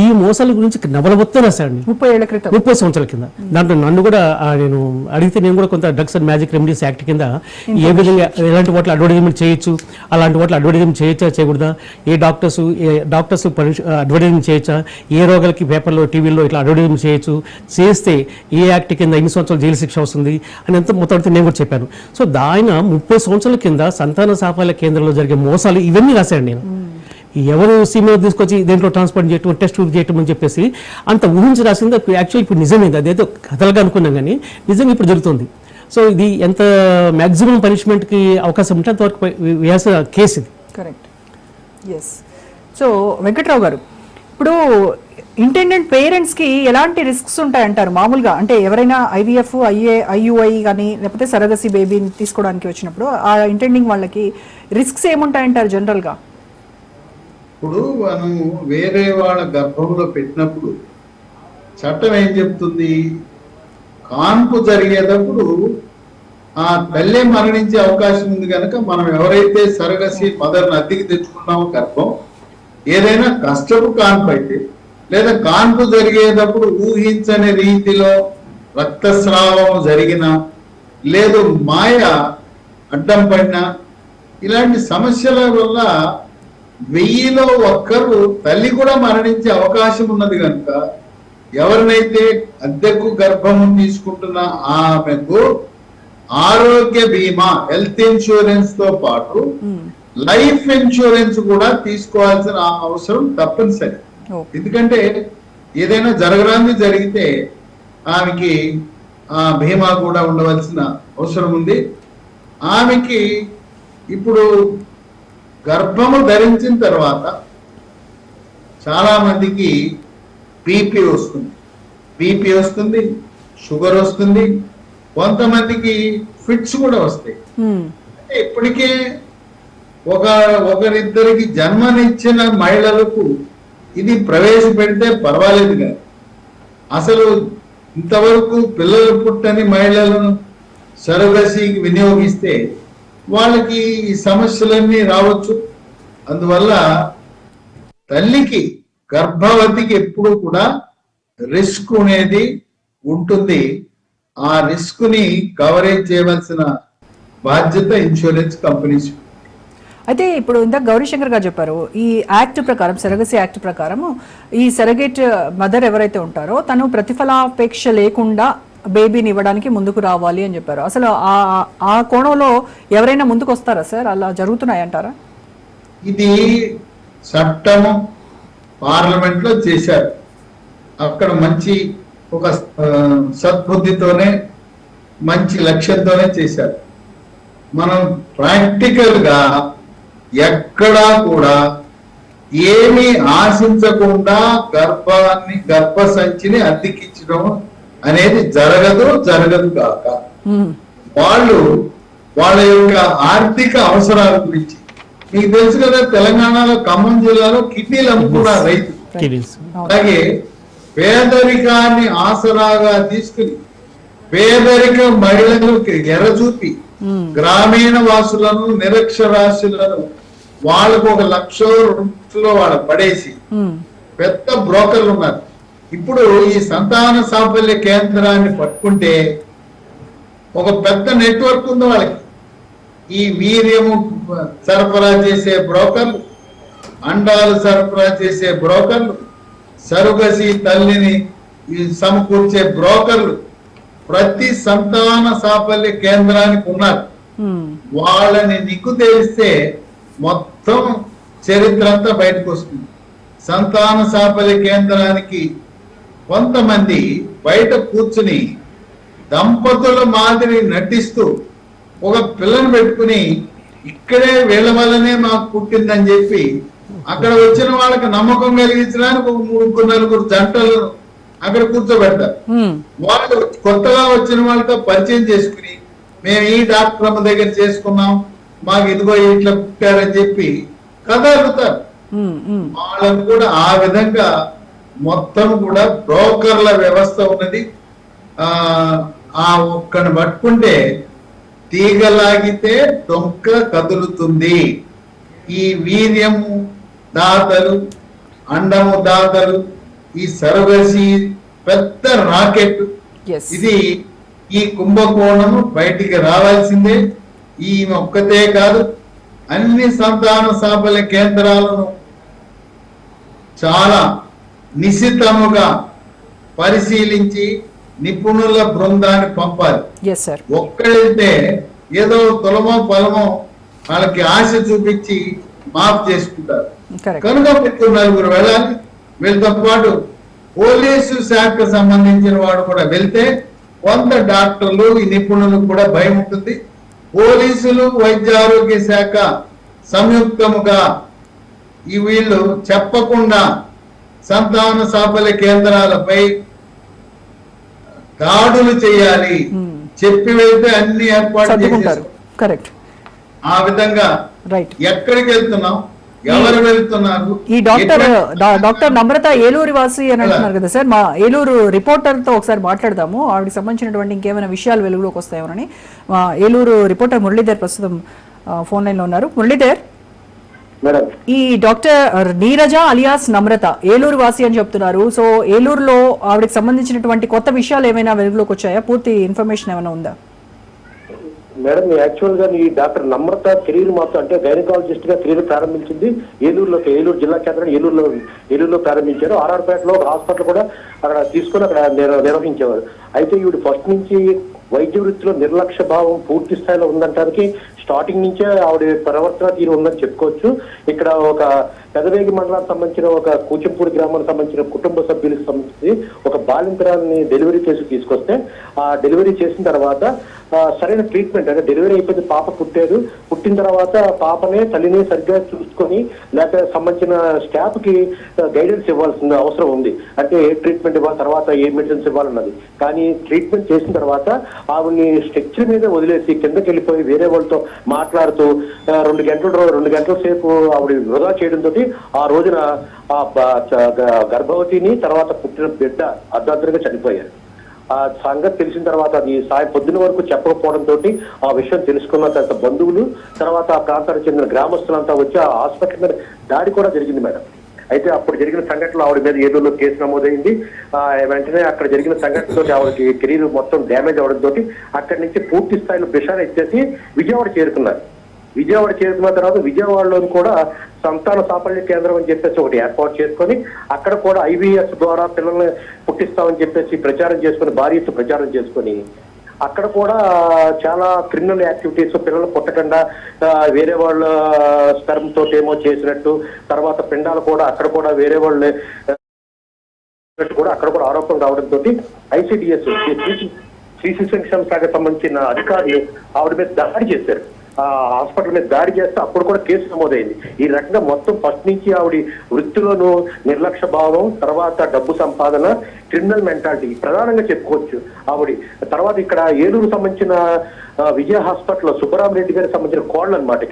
S4: ఈ మోసాల గురించి నవల మొత్తం రాశారండి
S1: 30 ఏళ్ల క్రితం,
S4: 30 సంవత్సరాల కింద. దాంట్లో నన్ను కూడా నేను అడిగితే నేను కూడా కొంత drugs and magic remedies act కింద ఏ విధంగా ఎలాంటి వాటిలో అడ్వర్టైజ్మెంట్ చేయొచ్చు, అలాంటి వాటిలో అడ్వర్టైజ్మెంట్ చేయొచ్చా చేయకూడదా, ఏ డాక్టర్స్ అడ్వర్టైజ్మెంట్ చేయొచ్చా, ఏ రోగాలకి పేపర్లో, టీవీలో ఇట్లా అడ్వర్టైజ్మెంట్ చేయొచ్చు, చేస్తే ఏ యాక్ట్ కింద ఎన్ని సంవత్సరాలు జైలు శిక్ష వస్తుంది అని ఎంత మొత్తం నేను కూడా చెప్పాను. సో ఆయన 30 సంవత్సరాల కింద సంతాన సాఫల్య కేంద్రంలో జరిగే మోసాలు ఇవన్నీ రాశాను నేను. ఎవరు సీమలో తీసుకొచ్చి దేంట్లో ట్రాన్స్పోర్ట్ చేయటం, టెస్ట్ చేయటం అని చెప్పేసి అంత ఊహించి రాసింది యాక్చువల్ ఇప్పుడు నిజమైంది. అదేదో కథలుగా అనుకున్నాం కానీ నిజంగా ఇప్పుడు జరుగుతుంది. సో ఇది ఎంత మ్యాక్సిమం పనిష్మెంట్కి అవకాశం ఉంటే అంతవరకు వేస కేసు ఇది.
S1: కరెక్ట్. ఎస్. సో వెంకట్రావు గారు, ఇప్పుడు ఇంటెండెంట్ పేరెంట్స్కి ఎలాంటి రిస్క్స్ ఉంటాయంటారు మామూలుగా? అంటే ఎవరైనా IVF, IUI కానీ లేకపోతే సరగసి బేబీని తీసుకోవడానికి వచ్చినప్పుడు ఆ ఇంటెండింగ్ వాళ్ళకి రిస్క్స్ ఏముంటాయంటారు జనరల్గా?
S3: ఇప్పుడు మనం వేరే వాళ్ళ గర్భంలో పెట్టినప్పుడు చట్టం ఏం చెప్తుంది, కాన్పు జరిగేటప్పుడు ఆ తల్లి మరణించే అవకాశం ఉంది కనుక మనం ఎవరైతే సరగసి మదర్ని అద్దెకి తెచ్చుకున్నామో గర్భం, ఏదైనా కష్టపు కాన్పు అయితే లేదా కాన్పు జరిగేటప్పుడు ఊహించని రీతిలో రక్తస్రావం జరిగిన లేదు మాయ అడ్డం పడినా ఇలాంటి సమస్యల వల్ల 1000లో ఒక్కరు తల్లి కూడా మరణించే అవకాశం ఉన్నది కనుక ఎవరినైతే అద్దెకు గర్భము తీసుకుంటున్న ఆమెకు ఆరోగ్య బీమా హెల్త్ ఇన్సూరెన్స్ తో పాటు లైఫ్ ఇన్సూరెన్స్ కూడా తీసుకోవాల్సిన అవసరం తప్పనిసరి. ఎందుకంటే ఏదైనా జరగరాంది జరిగితే ఆమెకి ఆ బీమా కూడా ఉండవలసిన అవసరం ఉంది. ఆమెకి ఇప్పుడు గర్భము ధరించిన తర్వాత చాలా మందికి బీపీ వస్తుంది, షుగర్ వస్తుంది, కొంతమందికి ఫిట్స్ కూడా వస్తాయి. అంటే ఇప్పటికే ఒకరిద్దరికి జన్మనిచ్చిన మహిళలకు ఇది ప్రవేశపెడితే పర్వాలేదు కానీ అసలు ఇంతవరకు పిల్లలు పుట్టని మహిళలను సరగసికి వినియోగిస్తే వాళ్ళకి ఈ సమస్యలన్నీ రావచ్చు. అందువల్ల తల్లికి గర్భవతికి ఎప్పుడు కూడా రిస్క్ అనేది ఉంటుంది. ఆ రిస్క్ ని కవరేజ్ చేయవలసిన బాధ్యత ఇన్సూరెన్స్ కంపెనీస్.
S1: అయితే ఇప్పుడు ఇందాక గౌరీశంకర్ గారు చెప్పారు, ఈ యాక్ట్ ప్రకారం, సరగసి యాక్ట్ ప్రకారం ఈ సరగేట్ మదర్ ఎవరైతే ఉంటారో తను ప్రతిఫలాపేక్ష లేకుండా బేబీని ఇవ్వడానికి ముందుకు రావాలి అని చెప్పారు. అసలు ఆ కోణంలో ఎవరైనా ముందుకు వస్తారా సార్? అలా జరుగుతున్నాయి అంటారా?
S3: ఇది చట్టము పార్లమెంట్ లో చేశారు. అక్కడ మంచి ఒక సద్బుద్ధితోనే మంచి లక్ష్యంతోనే చేశారు. మనం ప్రాక్టికల్ గా ఎక్కడా కూడా ఏమీ ఆశించకుండా గర్భసంచిని అద్దెకించడం అనేది జరగదు కాక వాళ్ళ యొక్క ఆర్థిక అవసరాల గురించి మీకు తెలుసు కదా, తెలంగాణలో ఖమ్మం జిల్లాలో కిడ్నీలు అమ్ముకున్నారు రైతు. అలాగే పేదరికాన్ని ఆసరాగా తీసుకుని పేదరిక మహిళలకు ఎర్రచూపి గ్రామీణ వాసులను నిరక్షరాస్యులను వాళ్ళకు 1,00,000 వాళ్ళ పడేసి పెద్ద బ్రోకర్లు ఉన్నారు. ఇప్పుడు ఈ సంతాన సాఫల్య కేంద్రాన్ని పట్టుకుంటే ఒక పెద్ద నెట్వర్క్ ఉంది వాళ్ళకి. ఈ వీర్యము సరఫరా చేసే బ్రోకర్లు, అండాలు సరఫరా చేసే బ్రోకర్లు, సరుగసి తల్లిని సమకూర్చే బ్రోకర్లు ప్రతి సంతాన సాఫల్య కేంద్రానికి ఉన్నారు. వాళ్ళని నిక్కు తెలిస్తే మొత్తం చరిత్ర అంతా బయటకు వస్తుంది. సంతాన సాఫల్య కేంద్రానికి కొంతమంది బయట కూర్చుని దంపతుల మాదిరి నటిస్తూ ఒక పిల్లని పెట్టుకుని ఇక్కడే వీళ్ళ వల్లనే మాకు పుట్టిందని చెప్పి అక్కడ వచ్చిన వాళ్ళకి నమ్మకం కలిగించడానికి ఒక 3-4 జంటలు అక్కడ కూర్చోబెడతారు. వాళ్ళు కొత్తగా వచ్చిన వాళ్ళతో పరిచయం చేసుకుని మేము ఈ డాక్టర్ అమ్మ దగ్గర చేసుకున్నాం, మాకు ఇదిగో ఇట్లా పుట్టారని చెప్పి కథ అడుగుతారు. వాళ్ళని కూడా ఆ విధంగా మొత్తం కూడా బ్రోకర్ల వ్యవస్థ ఉన్నది. ఆ ఒక్కని పట్టుకుంటే తీగలాగితే డొంక కదులుతుంది. ఈ వీర్యము దాతలు, అండము దాతలు, ఈ సరగసి పెద్ద రాకెట్. ఇది ఈ కుంభకోణము బయటికి రావాల్సిందే. ఈ ఒక్కతే కాదు, అన్ని సంతాన సాఫల్య కేంద్రాలను చాలా నిశితముగా పరిశీలించి నిపుణుల బృందాన్ని పంపాలి. ఒక్కడైతే ఏదో తులమో పొలమో వాళ్ళకి ఆశ చూపించి మాఫ్ చేసుకుంటారు. కనుక మీకు 4 వెళ్ళాలి. వీళ్ళతో పాటు పోలీసు శాఖకు సంబంధించిన వాడు కూడా వెళ్తే కొంత డాక్టర్లు, ఈ నిపుణులకు కూడా భయం ఉంటుంది. పోలీసులు, వైద్య ఆరోగ్య శాఖ సంయుక్తముగా ఈ వీళ్ళు చెప్పకుండా సంతాన సాఫల్య కేంద్రాలపై దాడులు చేయాలి. చెప్పి వెళ్తే అన్ని ఏర్పాటు చేస్తారు. ఆ విధంగా ఎక్కడికి వెళ్తున్నాం, ఎవరు వెళ్తున్నారు?
S1: ఈ డాక్టర్ నమ్రత ఏలూరు వాసి అని అంటున్నారు కదా సార్, మా ఏలూరు రిపోర్టర్ తో ఒకసారి మాట్లాడదాము. ఆవిడకి సంబంధించినటువంటి ఇంకేమైనా విషయాలు వెలుగులోకి వస్తాయేమోనని. మా ఏలూరు రిపోర్టర్ మురళీధర్ ప్రస్తుతం ఫోన్ లైన్ లో ఉన్నారు. మురళీధర్,
S7: మేడం
S1: ఈ డాక్టర్ నీరజ అలియాస్ నమ్రత ఏలూరు వాసి అని చెప్తున్నారు. సో ఏలూరులో ఆవిడకి సంబంధించినటువంటి కొత్త విషయాలు ఏమైనా వెలుగులోకి వచ్చాయా? పూర్తి ఇన్ఫర్మేషన్ ఏమైనా ఉందా?
S7: మేడం యాక్చువల్ గా ఈ డాక్టర్ నమ్రత కెరీర్ మాత్రం అంటే గైనకాలజిస్ట్ గా కెరీర్ ప్రారంభించింది ఏలూరు జిల్లా కేంద్రం ఏలూరులో ప్రారంభించారు. ఆర్ఆర్పేటలో ఒక హాస్పిటల్ కూడా అక్కడ తీసుకొని అక్కడ నిర్వహించేవారు. అయితే ఈవిడ ఫస్ట్ నుంచి వైద్య వృత్తిలో నిర్లక్ష్య భావం పూర్తి స్థాయిలో ఉందంటానికి స్టార్టింగ్ నుంచే ఆవిడ ప్రవర్తన తీరు ఉందని చెప్పుకోవచ్చు. ఇక్కడ ఒక పెదవేగి మండలానికి సంబంధించిన ఒక కూచంపూడి గ్రామానికి సంబంధించిన కుటుంబ సభ్యులకు సంబంధించి ఒక బాలింతరాన్ని డెలివరీ చేసి తీసుకొస్తే ఆ డెలివరీ చేసిన తర్వాత సరైన ట్రీట్మెంట్ అంటే డెలివరీ అయిపోయింది, పాప పుట్టిన తర్వాత పాపనే తల్లిని సరిగ్గా చూసుకొని లేకపోతే సంబంధించిన స్టాఫ్ కి గైడెన్స్ ఇవ్వాల్సిన అవసరం ఉంది. అంటే ఏ ట్రీట్మెంట్ ఇవ్వాలి, తర్వాత ఏ మెడిసిన్స్ ఇవ్వాలన్నది. కానీ ట్రీట్మెంట్ చేసిన తర్వాత ఆవిడ్ని స్ట్రక్చర్ మీద వదిలేసి కిందకి వెళ్ళిపోయి వేరే వాళ్ళతో మాట్లాడుతూ 2 గంటల సేపు ఆవిడ వృధా చేయడంతో ఆ రోజున ఆ గర్భవతిని తర్వాత పుట్టిన బిడ్డ అర్ధాంతరంగా చనిపోయారు. ఆ సంగతి తెలిసిన తర్వాత అది పొద్దున వరకు చెప్పకపోవడంతో ఆ విషయం తెలుసుకున్న తర్వాత బంధువులు తర్వాత ఆ ప్రాంతానికి చెందిన గ్రామస్తులంతా వచ్చి ఆ హాస్పిటల్ మీద దాడి కూడా జరిగింది మేడం. అయితే అప్పుడు జరిగిన సంఘటనలో ఆవిడ మీద ఏలూరులో కేసు నమోదైంది. వెంటనే అక్కడ జరిగిన సంఘటనతో ఆవిడకి కెరీర్ మొత్తం డ్యామేజ్ అవడంతో అక్కడి నుంచి పూర్తి స్థాయిలో విషయాన్ని ఎత్తేసి విజయవాడ చేరుకున్నారు. విజయవాడ చేరుకున్న తర్వాత విజయవాడలో కూడా సంతాన సాఫల్య కేంద్రం అని చెప్పేసి ఒకటి ఏర్పాటు చేసుకొని అక్కడ కూడా IVF ద్వారా పిల్లల్ని పుట్టిస్తామని చెప్పేసి ప్రచారం చేసుకుని భారీతో ప్రచారం చేసుకొని అక్కడ కూడా చాలా క్రిమినల్ యాక్టివిటీస్ పిల్లలు పుట్టకుండా వేరే వాళ్ళ స్పెర్మ్ తోటి ఏమో చేసినట్టు, తర్వాత పిండాలు కూడా అక్కడ కూడా వేరే వాళ్ళు కూడా అక్కడ కూడా ఆరోపణలు రావడంతో ICDS శ్రీ సంక్షేమ శాఖకు సంబంధించిన అధికారులు ఆవిడ మీద దాడి చేశారు. హాస్పిటల్ మీద దాడి చేస్తే అప్పుడు కూడా కేసు నమోదైంది. ఈ రకంగా మొత్తం ఫస్ట్ నుంచి ఆవిడ వృత్తిలోనూ నిర్లక్ష్య భావం, తర్వాత డబ్బు సంపాదన, క్రిమినల్ మెంటాలిటీ ప్రధానంగా చెప్పుకోవచ్చు ఆవిడ. తర్వాత ఇక్కడ ఏలూరు సంబంధించిన విజయ హాస్పిటల్లో సుబ్బరామరెడ్డి గారికి సంబంధించిన కోళ్ళు అనమాట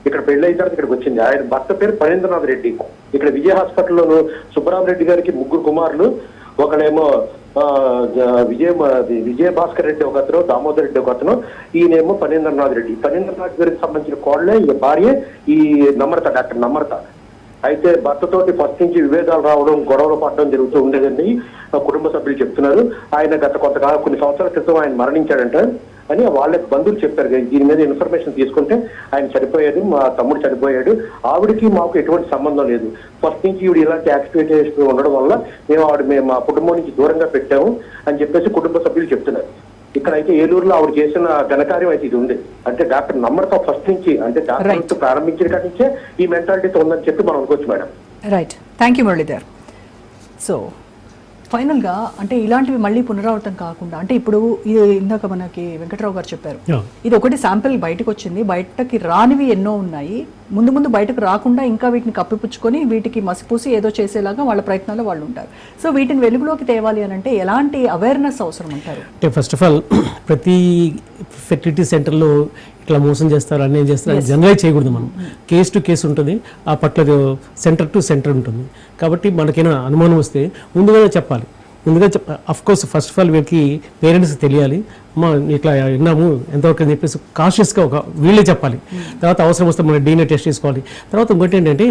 S7: ఇక్కడ పెళ్లి అయిన తర్వాత ఇక్కడికి వచ్చింది. ఆయన భర్త పేరు పనేంద్రనాథ్ రెడ్డి. ఇక్కడ విజయ హాస్పిటల్లోను సుబ్బరామరెడ్డి గారికి 3 కుమారులు. ఒకడేమో విజయ భాస్కర్ రెడ్డి ఒకతను, దామోదర్ రెడ్డి ఒకతను, ఈయనేమో పనేంద్రనాథ్ రెడ్డి. పనేంద్రనాథ్ గారికి సంబంధించిన కోడలే భార్య ఈ నమ్రత, డాక్టర్ నమ్రత. అయితే భర్తతోటి ఫస్ట్ నుంచి విభేదాలు రావడం, గొడవలు పడడం జరుగుతూ ఉండేదని కుటుంబ సభ్యులు చెప్తున్నారు. ఆయన గత కొన్ని సంవత్సరాల క్రితం ఆయన మరణించాడంట అని వాళ్ళ బంధువులు చెప్పారు. దీని మీద ఇన్ఫర్మేషన్ తీసుకుంటే ఆయన చనిపోయాడు, మా తమ్ముడు చనిపోయాడు, ఆవిడకి మాకు ఎటువంటి సంబంధం లేదు. ఫస్ట్ నుంచి ఈవిడ ఇలాంటి యాక్టివిటీస్ ఉండడం వల్ల మేము మా కుటుంబం నుంచి దూరంగా పెట్టాము అని చెప్పేసి కుటుంబ సభ్యులు చెప్తున్నారు. ఇక్కడైతే ఏలూరులో ఆవిడ చేసిన ఘనకార్యం అయితే ఇది ఉంది. అంటే డాక్టర్ నమ్రత ఫస్ట్ నుంచి అంటే డాక్టర్ ప్రారంభించిన కాడి నుంచే ఈ మెంటాలిటీతో ఉందని చెప్పి మనం అనుకోవచ్చు madam.
S1: Right, thank you Muralidhar. So ఫైనల్గా అంటే ఇలాంటివి మళ్ళీ పునరావృతం కాకుండా అంటే ఇప్పుడు ఇది ఇందాక మనకి వెంకట్రావు గారు చెప్పారు, ఇది ఒకటి శాంపిల్ బయటకు వచ్చింది, బయటకి రానివి ఎన్నో ఉన్నాయి, ముందు బయటకు రాకుండా ఇంకా వీటిని కప్పిపుచ్చుకొని వీటికి మసిపూసి ఏదో చేసేలాగా వాళ్ళ ప్రయత్నాలు వాళ్ళు ఉంటారు. సో వీటిని వెలుగులోకి తేవాలి అని అంటే ఎలాంటి అవేర్నెస్ అవసరం అంటారు?
S4: అంటే ఫస్ట్ ఆఫ్ ఆల్ ప్రతి ఫెర్టిలిటీ సెంటర్లో ఇట్లా మోసం చేస్తారు, అన్యాయం చేస్తారు, జనరలైజ్ చేయకూడదు. మనం కేస్ టు కేసు ఉంటుంది, ఆ పట్ల సెంటర్ టు సెంటర్ ఉంటుంది. కాబట్టి మనకైనా అనుమానం వస్తే ముందుగానే చెప్పాలి. Of course first of all వీళ్ళకి పేరెంట్స్ తెలియాలి, అమ్మా ఇట్లా విన్నాము ఎంతవరకు అని చెప్పేసి కాషియస్గా వీళ్ళే చెప్పాలి. తర్వాత అవసరం వస్తే మనం DNA టెస్ట్ చేసుకోవాలి. తర్వాత ఇంకోటి ఏంటంటే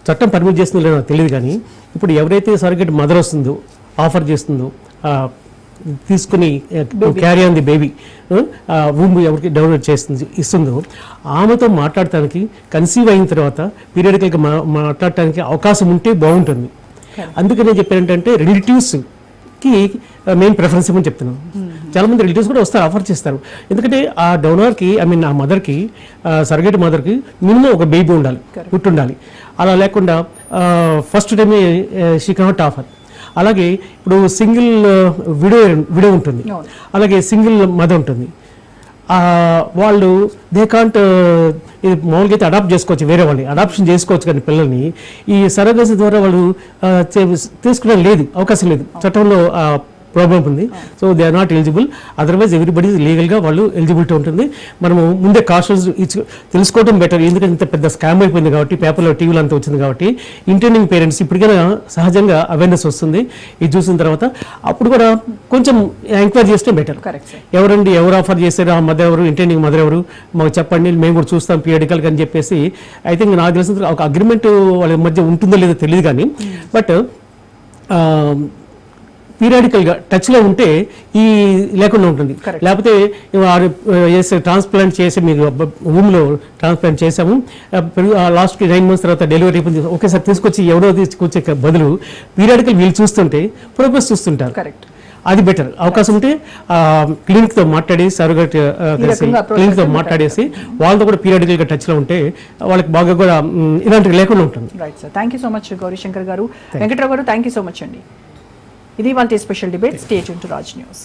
S4: చట్టం పర్మిట్ చేస్తుందో లేదో తెలియదు, కానీ ఇప్పుడు ఎవరైతే సర్టిఫికేట్ మదర్ వస్తుందో ఆఫర్ చేస్తుందో తీసుకుని carry on the baby womb ఎవరికి డెవలప్ ఇస్తుందో ఆమెతో మాట్లాడటానికి కన్సీవ్ అయిన తర్వాత పీరియడికల్గా మాట్లాడటానికి అవకాశం ఉంటే బాగుంటుంది. అందుకని నేను చెప్పాను ఏంటంటే రిలేటివ్స్కి మెయిన్ ప్రిఫరెన్స్ ఇవ్వని చెప్తున్నాను. చాలామంది రిలేటివ్స్ కూడా వస్తారు, ఆఫర్ చేస్తారు. ఎందుకంటే ఆ డోనర్కి ఆ మదర్కి సర్గేట్ మదర్కి మినిమం ఒక బేబీ ఉండాలి, పుట్టుండాలి. అలా లేకుండా ఫస్ట్ టైమే షీ కెనాట్ ఆఫర్. అలాగే ఇప్పుడు సింగిల్ విడో ఉంటుంది, అలాగే సింగిల్ మదర్ ఉంటుంది. వాళ్ళు దే కాంట్ ఇది మామూలుగా అయితే అడాప్ట్ చేసుకోవచ్చు, వేరే వాళ్ళని అడాప్షన్ చేసుకోవచ్చు, కానీ పిల్లల్ని ఈ సరగసి ద్వారా వాళ్ళు తీసుకునే లేదు, అవకాశం లేదు, చట్టంలో ప్రాబ్లం ఉంది. So they are not eligible. Otherwise everybody లీగల్గా వాళ్ళు ఎలిజిబిలిటీ ఉంటుంది. మనము ముందే కాషన్స్ తెలుసుకోవడం బెటర్, ఎందుకంటే ఇంత పెద్ద స్కామ్ అయిపోయింది కాబట్టి, పేపర్లో టీవీలో అంతా వచ్చింది కాబట్టి ఇంటెండింగ్ పేరెంట్స్ ఇప్పటికైనా సహజంగా అవేర్నెస్ వస్తుంది. ఇది చూసిన తర్వాత అప్పుడు కూడా కొంచెం ఎంక్వైరీ చేస్తే బెటర్.
S1: Correct, sir.
S4: ఎవరండి, ఎవరు ఆఫర్ చేశారు, ఆ మదర్ ఎవరు, ఇంటెండింగ్ మదర్ ఎవరు, మాకు చెప్పండి, మేము కూడా చూస్తాం పీరియడికల్గా అని చెప్పేసి. ఐ థింక్ నాకు తెలిసిన ఒక అగ్రిమెంట్ వాళ్ళ మధ్య ఉంటుందో లేదో తెలియదు కానీ, బట్ పీరియాడికల్గా టచ్లో ఉంటే ఈ లేకుండా ఉంటుంది. లేకపోతే ట్రాన్స్ప్లాంట్ చేసి మీరు రూమ్లో ట్రాన్స్ప్లాంట్ చేసాము, లాస్ట్కి 9 months తర్వాత డెలివరీ అయిపోయింది, ఒకేసారి తీసుకొచ్చి ఎవరో తీసుకొచ్చే బదులు పీరియాడికల్ వీళ్ళు చూస్తుంటే ప్రోగ్రెస్ చూస్తుంటారు.
S1: కరెక్ట్.
S4: అది బెటర్. అవకాశం ఉంటే క్లినిక్తో మాట్లాడి సర్గట్ క్లినిక్తో మాట్లాడేసి వాళ్ళతో కూడా పీరియాడికల్గా టచ్లో ఉంటే వాళ్ళకి బాగా కూడా ఇలాంటివి లేకుండా ఉంటుంది.
S1: Right sir, thank you so much Gauri Shankar గారు. వెంకట్రావు గారు, థ్యాంక్ యూ సో మచ్ అండి. ఇది వాళ్ళ special debate. Stay tune to Raj news.